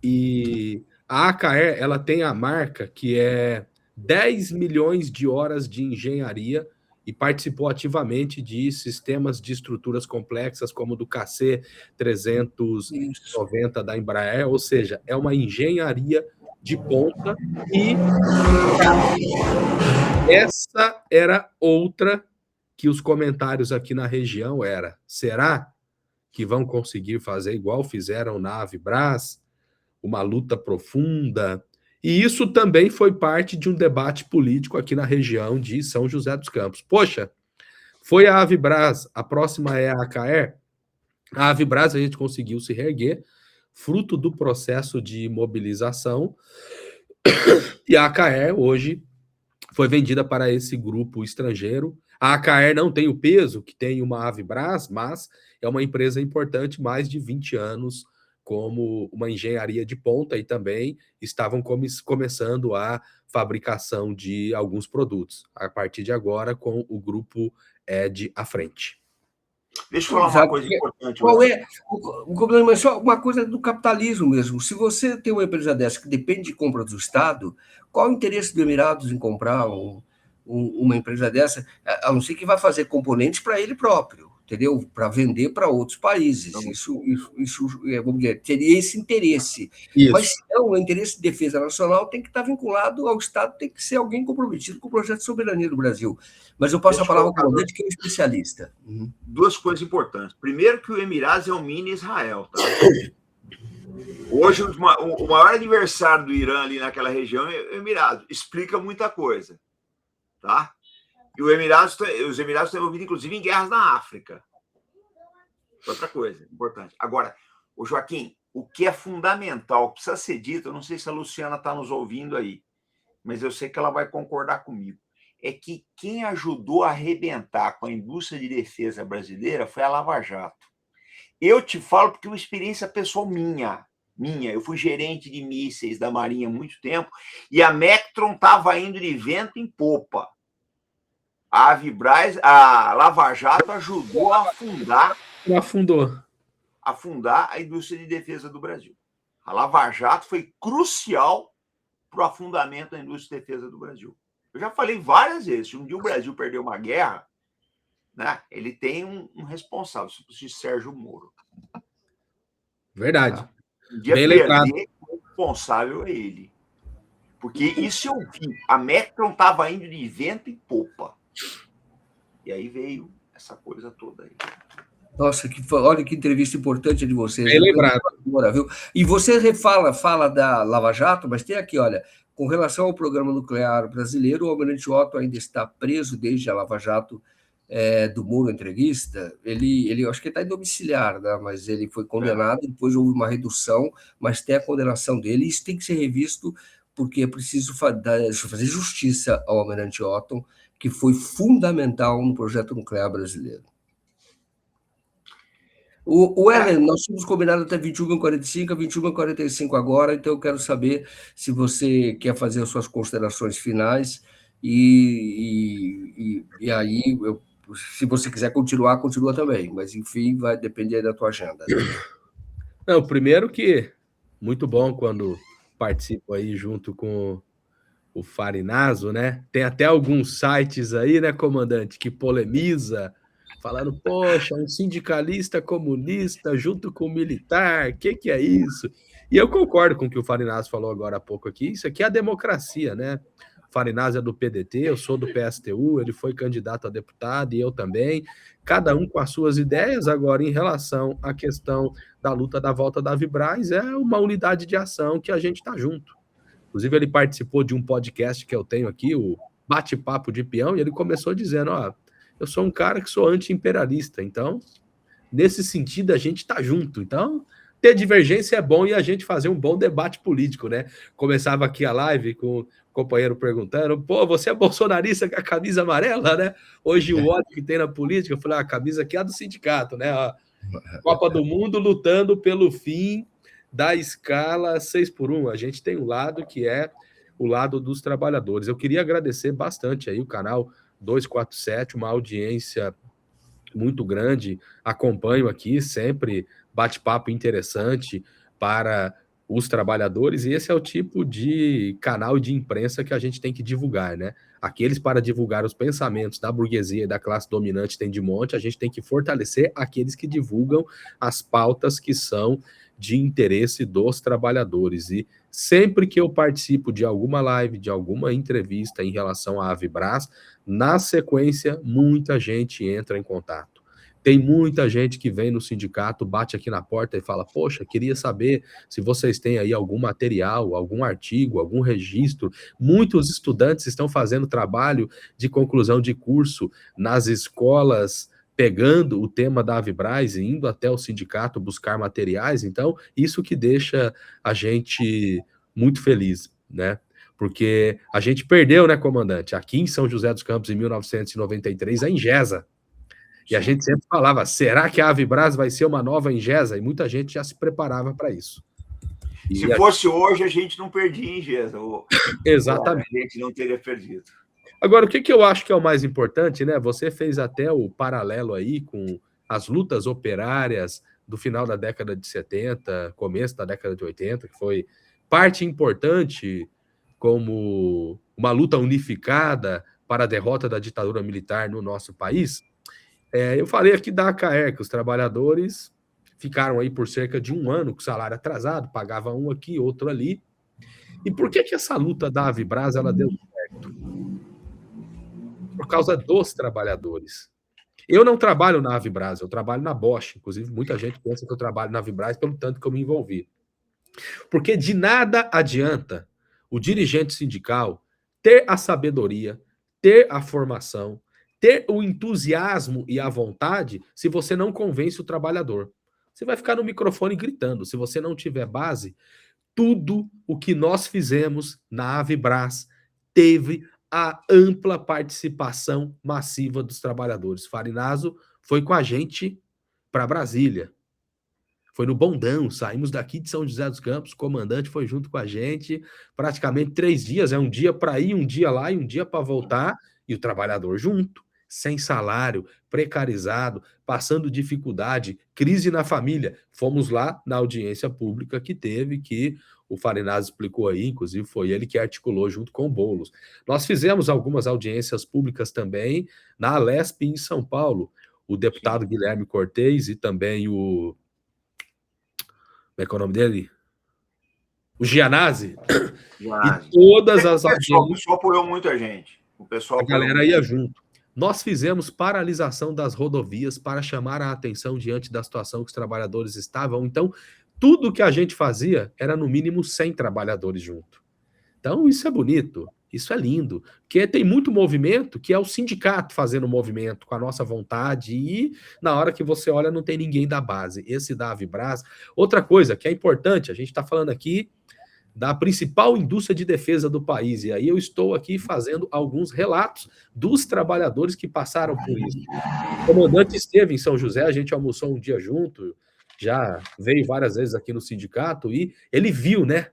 e a AKR, ela tem a marca que é 10 milhões de horas de engenharia e participou ativamente de sistemas de estruturas complexas como o do KC-390 da Embraer, ou seja, é uma engenharia de ponta, e essa era outra que os comentários aqui na região era: será que vão conseguir fazer igual fizeram na Avibraz, uma luta profunda? E isso também foi parte de um debate político aqui na região de São José dos Campos. Poxa, foi a Avibraz, a próxima é a AKR. A Avibraz a gente conseguiu se reerguer, fruto do processo de mobilização, e a AKR hoje foi vendida para esse grupo estrangeiro. A AKR não tem o peso que tem uma Avibraz, mas é uma empresa importante, mais de 20 anos, como uma engenharia de ponta, e também estavam começando a fabricação de alguns produtos, a partir de agora, com o grupo Ed à frente. Deixa eu falar uma coisa importante. Qual é mas só uma coisa do capitalismo mesmo. Se você tem uma empresa dessa que depende de compra do Estado, qual o interesse do Emirados em comprar uma empresa dessa, a não ser que vai fazer componentes para ele próprio, entendeu? Para vender para outros países. Isso vamos dizer, teria esse interesse. Isso. Mas se não, o interesse de defesa nacional tem que estar vinculado ao Estado, tem que ser alguém comprometido com o projeto de soberania do Brasil. Mas eu passo a palavra para o comandante, que é um especialista. Duas coisas importantes. Primeiro, que o Emirados é um mini Israel, tá? Hoje, o maior aniversário do Irã ali naquela região é o Emirados. Explica muita coisa, tá? E os Emirados estão envolvidos, inclusive, em guerras na África. Outra coisa importante. Agora, o Joaquim, o que é fundamental, precisa ser dito, eu não sei se a Luciana está nos ouvindo aí, mas eu sei que ela vai concordar comigo, é que quem ajudou a arrebentar com a indústria de defesa brasileira foi a Lava Jato. Eu te falo porque é uma experiência pessoal minha. Eu fui gerente de mísseis da Marinha há muito tempo, e a Mectron estava indo de vento em popa. A Avibraz, a Lava Jato ajudou a afundar a indústria de defesa do Brasil. A Lava Jato foi crucial para o afundamento da indústria de defesa do Brasil. Eu já falei várias vezes, se um dia o Brasil perder uma guerra, né, ele tem um responsável, o Sérgio Moro. Verdade. Um dia perder, o responsável é ele. Porque isso eu vi. A Mectron estava indo de vento em popa. aí veio essa coisa toda aí. Nossa, olha que entrevista importante de vocês. Bem lembrado. Viu? E você fala da Lava Jato, mas tem aqui, olha, com relação ao programa nuclear brasileiro, o Almirante Otto ainda está preso desde a Lava Jato do Moro Entreguista. Ele acho que está em domiciliar, né? Mas ele foi condenado, depois houve uma redução, mas tem a condenação dele, e isso tem que ser revisto, porque é preciso fazer justiça ao Almirante Otto, que foi fundamental no projeto nuclear brasileiro. O Ellen, nós tínhamos combinado até 21h45, 21h45 agora, então eu quero saber se você quer fazer as suas considerações finais e aí, se você quiser continuar, continua também, mas enfim, vai depender da tua agenda. Não, primeiro que muito bom quando participo aí junto com o Farinazo, né? Tem até alguns sites aí, né, comandante, que polemiza, falando, poxa, um sindicalista comunista junto com um militar, o que é isso? E eu concordo com o que o Farinazo falou agora há pouco aqui, isso aqui é a democracia, né? O Farinazo é do PDT, eu sou do PSTU, ele foi candidato a deputado e eu também, cada um com as suas ideias. Agora, em relação à questão da luta da volta da Avibraz, é uma unidade de ação que a gente está junto. Inclusive, ele participou de um podcast que eu tenho aqui, o Bate-Papo de Peão, e ele começou dizendo, eu sou um cara que sou anti-imperialista, então, nesse sentido, a gente está junto. Então, ter divergência é bom e a gente fazer um bom debate político, né? Começava aqui a live com o companheiro perguntando, pô, você é bolsonarista com a camisa amarela, né? Hoje o ódio que tem na política, eu falei, a camisa aqui é do sindicato, né? A Copa do Mundo lutando pelo fim da escala 6x1. A gente tem um lado que é o lado dos trabalhadores. Eu queria agradecer bastante aí o canal 247, uma audiência muito grande, acompanho aqui sempre, bate-papo interessante para os trabalhadores, e esse é o tipo de canal de imprensa que a gente tem que divulgar, né? Aqueles para divulgar os pensamentos da burguesia e da classe dominante tem de monte, a gente tem que fortalecer aqueles que divulgam as pautas que são de interesse dos trabalhadores. E sempre que eu participo de alguma live, de alguma entrevista em relação à Avibraz, na sequência, muita gente entra em contato. Tem muita gente que vem no sindicato, bate aqui na porta e fala, poxa, queria saber se vocês têm aí algum material, algum artigo, algum registro. Muitos estudantes estão fazendo trabalho de conclusão de curso nas escolas, pegando o tema da Avibraz e indo até o sindicato buscar materiais. Então, isso que deixa a gente muito feliz, né? Porque a gente perdeu, né, comandante? Aqui em São José dos Campos, em 1993, a Ingesa. E a gente sempre falava, será que a Avibraz vai ser uma nova Ingesa? E muita gente já se preparava para isso. Se fosse hoje, a gente não perdia a Ingesa. Exatamente. A gente não teria perdido. Agora, o que eu acho que é o mais importante, né? Você fez até o paralelo aí com as lutas operárias do final da década de 70, começo da década de 80, que foi parte importante como uma luta unificada para a derrota da ditadura militar no nosso país. Eu falei aqui da ACAER, que os trabalhadores ficaram aí por cerca de 1 ano com salário atrasado, pagava um aqui, outro ali. E por que essa luta da Avibraz ela deu certo? Por causa dos trabalhadores. Eu não trabalho na Avibraz, eu trabalho na Bosch. Inclusive, muita gente pensa que eu trabalho na Avibraz pelo tanto que eu me envolvi. Porque de nada adianta o dirigente sindical ter a sabedoria, ter a formação, ter o entusiasmo e a vontade se você não convence o trabalhador. Você vai ficar no microfone gritando. Se você não tiver base, tudo o que nós fizemos na Avibraz teve a ampla participação massiva dos trabalhadores. Farinazo foi com a gente para Brasília. Foi no bondão, saímos daqui de São José dos Campos, o comandante foi junto com a gente, praticamente 3 dias, um dia para ir, um dia lá e um dia para voltar, e o trabalhador junto, sem salário, precarizado, passando dificuldade, crise na família. Fomos lá na audiência pública que teve, que o Farinazo explicou aí, inclusive foi ele que articulou junto com o Boulos. Nós fizemos algumas audiências públicas também na Alesp em São Paulo, o deputado Guilherme Cortez e também o... Como é que é o nome dele? O Gianazzi. E todas as audiências... O pessoal apoiou muito a gente. A galera ia junto. Nós fizemos paralisação das rodovias para chamar a atenção diante da situação que os trabalhadores estavam. Então, tudo que a gente fazia era no mínimo 100 trabalhadores junto. Então, isso é bonito, isso é lindo, porque tem muito movimento que é o sindicato fazendo movimento com a nossa vontade e na hora que você olha não tem ninguém da base. Esse da Avibras. Outra coisa que é importante, a gente está falando aqui da principal indústria de defesa do país, e aí eu estou aqui fazendo alguns relatos dos trabalhadores que passaram por isso. O comandante esteve em São José, a gente almoçou um dia junto, já veio várias vezes aqui no sindicato e ele viu, né?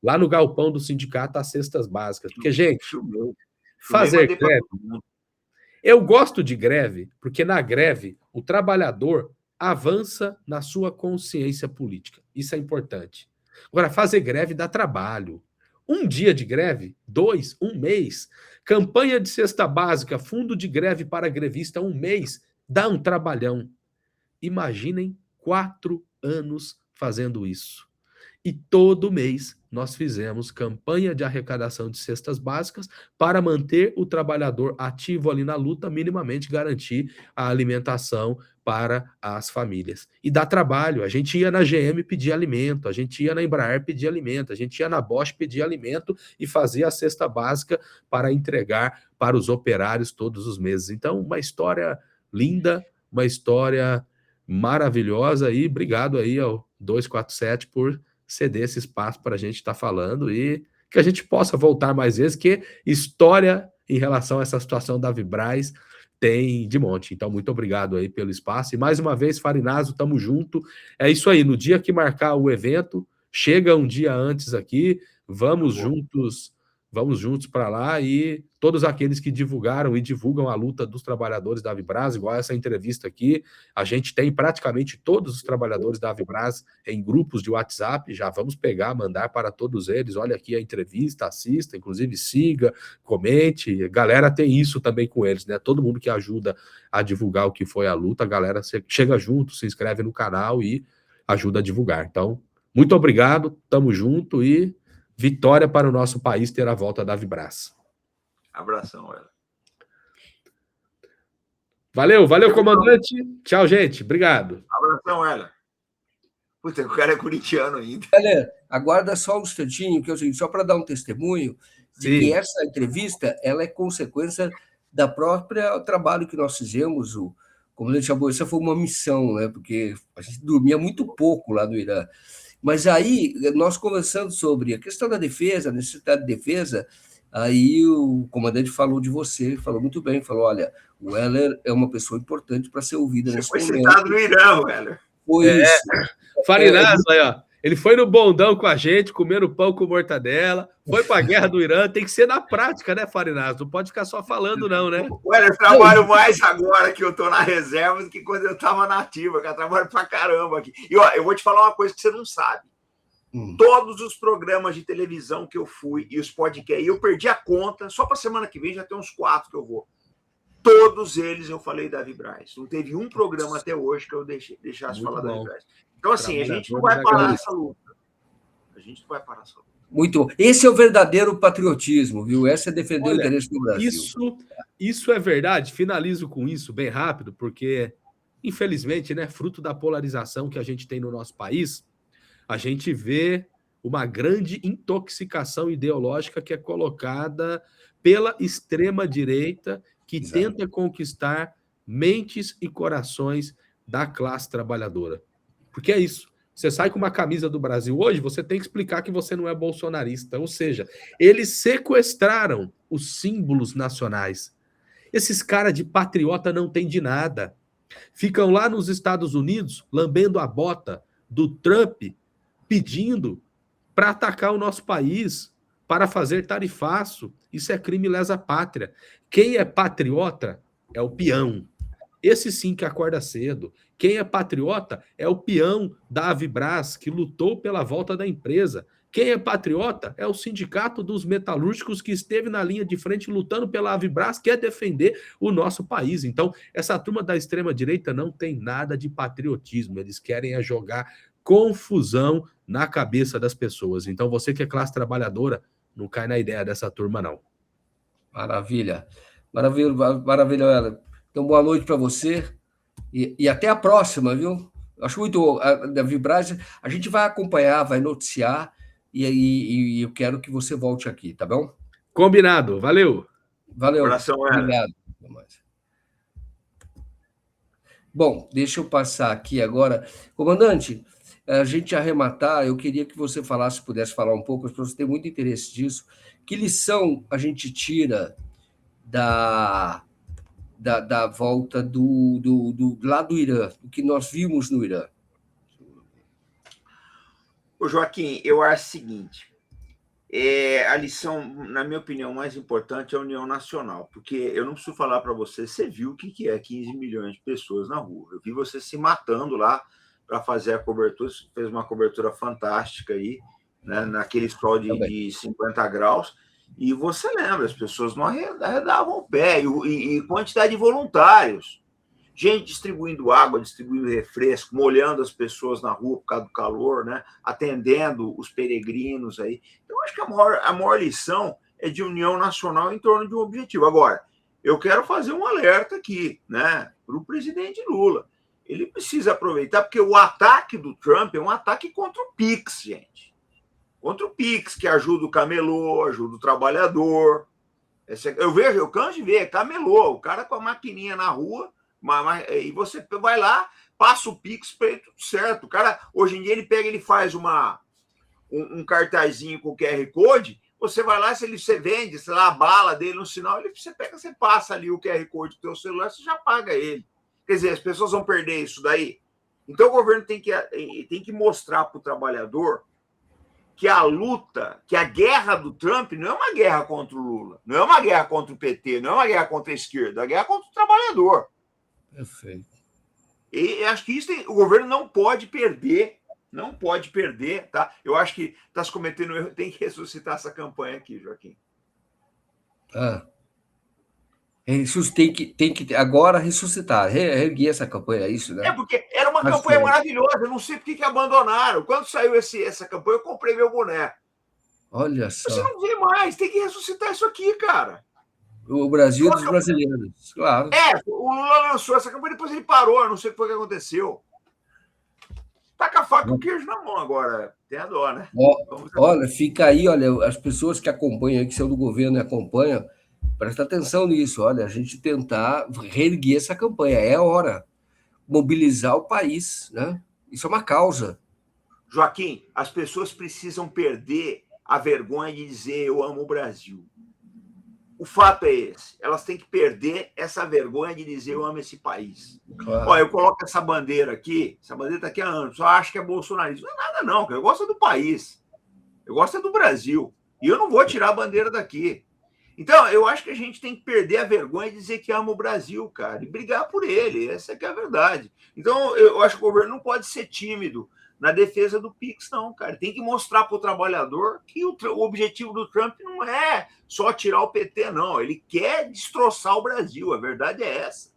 Lá no galpão do sindicato, as cestas básicas. Porque, gente, fazer greve... Eu gosto de greve, porque na greve o trabalhador avança na sua consciência política. Isso é importante. Agora, fazer greve dá trabalho. Um dia de greve, 2, 1 mês. Campanha de cesta básica, fundo de greve para grevista, 1 mês. Dá um trabalhão. Imaginem 4 anos fazendo isso. E todo mês nós fizemos campanha de arrecadação de cestas básicas para manter o trabalhador ativo ali na luta, minimamente garantir a alimentação para as famílias. E dá trabalho. A gente ia na GM pedir alimento, a gente ia na Embraer pedir alimento, a gente ia na Bosch pedir alimento e fazia a cesta básica para entregar para os operários todos os meses. Então, uma história linda, uma história maravilhosa e obrigado aí ao 247 por ceder esse espaço para a gente estar falando e que a gente possa voltar mais vezes, que história em relação a essa situação da Avibras tem de monte. Então, muito obrigado aí pelo espaço. E mais uma vez, Farinazo, tamo junto. É isso aí, no dia que marcar o evento, chega um dia antes aqui, vamos juntos para lá e todos aqueles que divulgaram e divulgam a luta dos trabalhadores da Avibras, igual essa entrevista aqui, a gente tem praticamente todos os trabalhadores da Avibras em grupos de WhatsApp, já vamos pegar, mandar para todos eles, olha aqui a entrevista, assista, inclusive siga, comente, galera tem isso também com eles, né? Todo mundo que ajuda a divulgar o que foi a luta, a galera chega junto, se inscreve no canal e ajuda a divulgar. Então, muito obrigado, tamo junto e vitória para o nosso país ter a volta da Avibras. Abração, ela. Valeu, comandante. Tchau, gente. Obrigado. Abração, ela. Puta, o cara é corintiano ainda. Olha, aguarda só um instantinho, que eu sei, só para dar um testemunho de que essa entrevista ela é consequência da própria trabalho que nós fizemos. O comandante chamou, essa foi uma missão, né? Porque a gente dormia muito pouco lá no Irã. Mas aí, nós conversando sobre a questão da defesa, a necessidade de defesa, aí o comandante falou de você, falou muito bem, falou, olha, o Weller é uma pessoa importante para ser ouvida nesse momento. Foi citado no Irã, Weller. Foi isso. Farinazo, aí, ó. Ele foi no bondão com a gente, comendo pão com mortadela, foi para a guerra do Irã, tem que ser na prática, né, Farinazo? Não pode ficar só falando, não, né? Weller, eu trabalho mais agora que eu tô na reserva do que quando eu tava na ativa, que eu trabalho pra caramba aqui. E, ó, eu vou te falar uma coisa que você não sabe. Todos os programas de televisão que eu fui e os podcasts, eu perdi a conta, só para semana que vem já tem uns 4 que eu vou. Todos eles eu falei da Avibras. Não teve um programa até hoje que eu deixasse falar da Avibras. Então, assim, a gente não vai parar essa luta. A gente não vai parar essa luta. Muito bom. Esse é o verdadeiro patriotismo, viu? Essa é defender o interesse do Brasil. Isso é verdade. Finalizo com isso bem rápido, porque, infelizmente, né, fruto da polarização que a gente tem no nosso país, a gente vê uma grande intoxicação ideológica que é colocada pela extrema-direita, que tenta conquistar mentes e corações da classe trabalhadora. Porque é isso. Você sai com uma camisa do Brasil hoje, você tem que explicar que você não é bolsonarista. Ou seja, eles sequestraram os símbolos nacionais. Esses caras de patriota não têm de nada. Ficam lá nos Estados Unidos, lambendo a bota do Trump, pedindo para atacar o nosso país, para fazer tarifaço. Isso é crime lesa pátria. Quem é patriota é o peão. Esse sim que acorda cedo. Quem é patriota é o peão da Avibras, que lutou pela volta da empresa. Quem é patriota é o sindicato dos metalúrgicos que esteve na linha de frente lutando pela Avibras, que é defender o nosso país. Então, essa turma da extrema-direita não tem nada de patriotismo. Eles querem é jogar confusão na cabeça das pessoas. Então, você que é classe trabalhadora, não cai na ideia dessa turma, não. Maravilha. Maravilha, maravilha. Então, boa noite para você e até a próxima, viu? Acho muito da Vibraz, a gente vai acompanhar, vai noticiar e eu quero que você volte aqui, tá bom? Combinado, valeu. Valeu. Abração, obrigado. Bom, deixa eu passar aqui agora. Comandante, a gente arrematar, eu queria que você falasse, pudesse falar um pouco, as pessoas têm muito interesse disso. Que lição a gente tira da volta lá do Irã, do que nós vimos no Irã? Ô, Joaquim, eu acho o seguinte, a lição, na minha opinião, mais importante é a união nacional, porque eu não preciso falar para você viu o que é 15 milhões de pessoas na rua. Eu vi você se matando lá para fazer a cobertura, você fez uma cobertura fantástica aí, né, naquele sol de 50 graus, e você lembra, as pessoas não arredavam o pé, e quantidade de voluntários, gente distribuindo água, distribuindo refresco, molhando as pessoas na rua por causa do calor, né? Atendendo os peregrinos aí. Então, acho que a maior lição é de união nacional em torno de um objetivo. Agora, eu quero fazer um alerta aqui, né, para o presidente Lula. Ele precisa aproveitar, porque o ataque do Trump é um ataque contra o Pix, gente. Contra o Pix, que ajuda o camelô, ajuda o trabalhador. Eu canso de ver, camelô, o cara com a maquininha na rua, e você vai lá, passa o Pix para ele, tudo certo. O cara, hoje em dia, ele faz um cartazinho com QR Code, você vai lá, você vende, sei lá, a bala dele no sinal, você passa ali o QR Code do seu celular, você já paga ele. Quer dizer, as pessoas vão perder isso daí. Então, o governo tem que mostrar para o trabalhador que a luta, que a guerra do Trump não é uma guerra contra o Lula, não é uma guerra contra o PT, não é uma guerra contra a esquerda, é uma guerra contra o trabalhador. Perfeito. E acho que isso o governo não pode perder, tá? Eu acho que está se cometendo um erro, tem que ressuscitar essa campanha aqui, Joaquim. Tem que agora ressuscitar, reerguer essa campanha, é isso, né? Porque era uma campanha maravilhosa, eu não sei por que abandonaram. Quando saiu essa campanha, eu comprei meu boné. Olha só. Você não vê mais, tem que ressuscitar isso aqui, cara. O Brasil dos brasileiros, claro. O Lula lançou essa campanha, depois ele parou, eu não sei o que foi que aconteceu. Tá com a faca e o queijo na mão agora, tem a dó, né? Olha, fica aí, olha, as pessoas que acompanham, que são do governo e acompanham, presta atenção nisso, olha, a gente tentar reerguer essa campanha, é a hora, mobilizar o país, né? Isso é uma causa. Joaquim, as pessoas precisam perder a vergonha de dizer eu amo o Brasil. O fato é esse, elas têm que perder essa vergonha de dizer eu amo esse país. Claro. Olha, eu coloco essa bandeira aqui, essa bandeira está aqui há anos, só acho que é bolsonarismo. Não é nada não, eu gosto do país, eu gosto do Brasil, e eu não vou tirar a bandeira daqui. Então, eu acho que a gente tem que perder a vergonha de dizer que ama o Brasil, cara, e brigar por ele, essa que é a verdade. Então, eu acho que o governo não pode ser tímido na defesa do Pix, não, cara. Tem que mostrar para o trabalhador que o objetivo do Trump não é só tirar o PT, não. Ele quer destroçar o Brasil, a verdade é essa.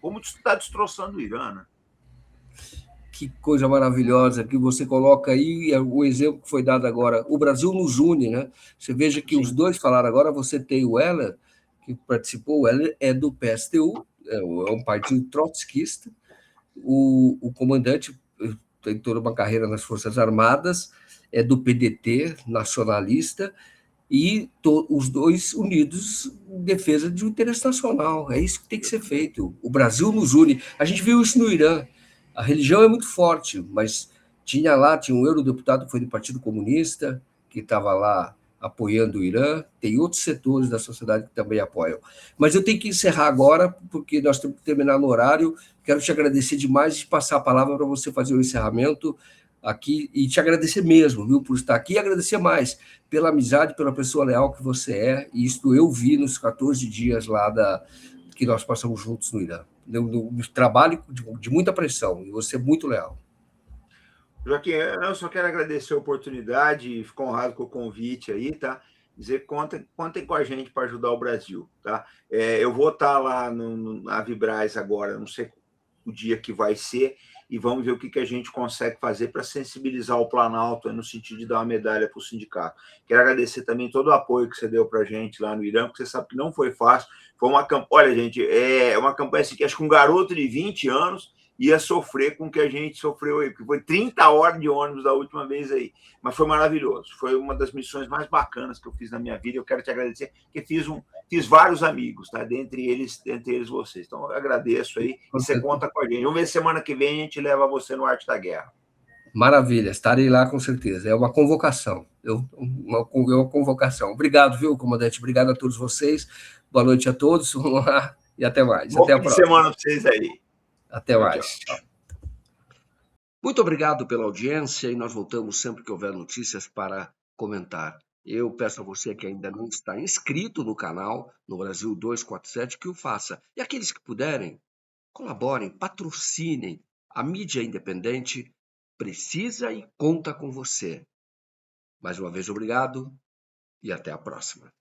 Como está destroçando o Irã, né? Que coisa maravilhosa que você coloca aí, o exemplo que foi dado agora. O Brasil nos une, né? Você veja que os dois falaram agora, você tem o Heller, que participou, o Heller é do PSTU, é um partido trotskista, o comandante tem toda uma carreira nas Forças Armadas, é do PDT, nacionalista, e os dois unidos em defesa de um interesse nacional. É isso que tem que ser feito. O Brasil nos une. A gente viu isso no Irã. A religião é muito forte, mas tinha um eurodeputado que foi do Partido Comunista, que estava lá apoiando o Irã, tem outros setores da sociedade que também apoiam. Mas eu tenho que encerrar agora, porque nós temos que terminar no horário. Quero te agradecer demais e passar a palavra para você fazer o encerramento aqui, e te agradecer mesmo, viu, por estar aqui, e agradecer mais pela amizade, pela pessoa leal que você é, e isso eu vi nos 14 dias lá que nós passamos juntos no Irã. No trabalho de muita pressão, e você é muito leal. Joaquim, eu só quero agradecer a oportunidade, fico honrado com o convite aí, tá? Dizer que contem com a gente para ajudar o Brasil, tá? Eu vou estar lá na Vibraz agora, não sei o dia que vai ser, e vamos ver o que a gente consegue fazer para sensibilizar o Planalto no sentido de dar uma medalha para o sindicato. Quero agradecer também todo o apoio que você deu para a gente lá no Irã, porque você sabe que não foi fácil. Foi uma campanha, olha, gente, é uma campanha assim, que acho que um garoto de 20 anos ia sofrer com o que a gente sofreu aí, porque foi 30 horas de ônibus da última vez aí, mas foi maravilhoso, foi uma das missões mais bacanas que eu fiz na minha vida. Eu quero te agradecer, porque fiz vários amigos, tá? Dentre eles vocês. Então, eu agradeço aí, e você conta com a gente. Vamos ver se semana que vem a gente leva você no Arte da Guerra. Maravilha, estarei lá com certeza. É uma convocação. Uma convocação. Obrigado, viu, comandante? Obrigado a todos vocês. Boa noite a todos. E até mais. Bom até a fim de próxima. semana para vocês aí. Até mais. Tchau. Muito obrigado pela audiência e nós voltamos sempre que houver notícias para comentar. Eu peço a você que ainda não está inscrito no canal, no Brasil 247, que o faça. E aqueles que puderem, colaborem, patrocinem. A mídia independente precisa e conta com você. Mais uma vez, obrigado e até a próxima.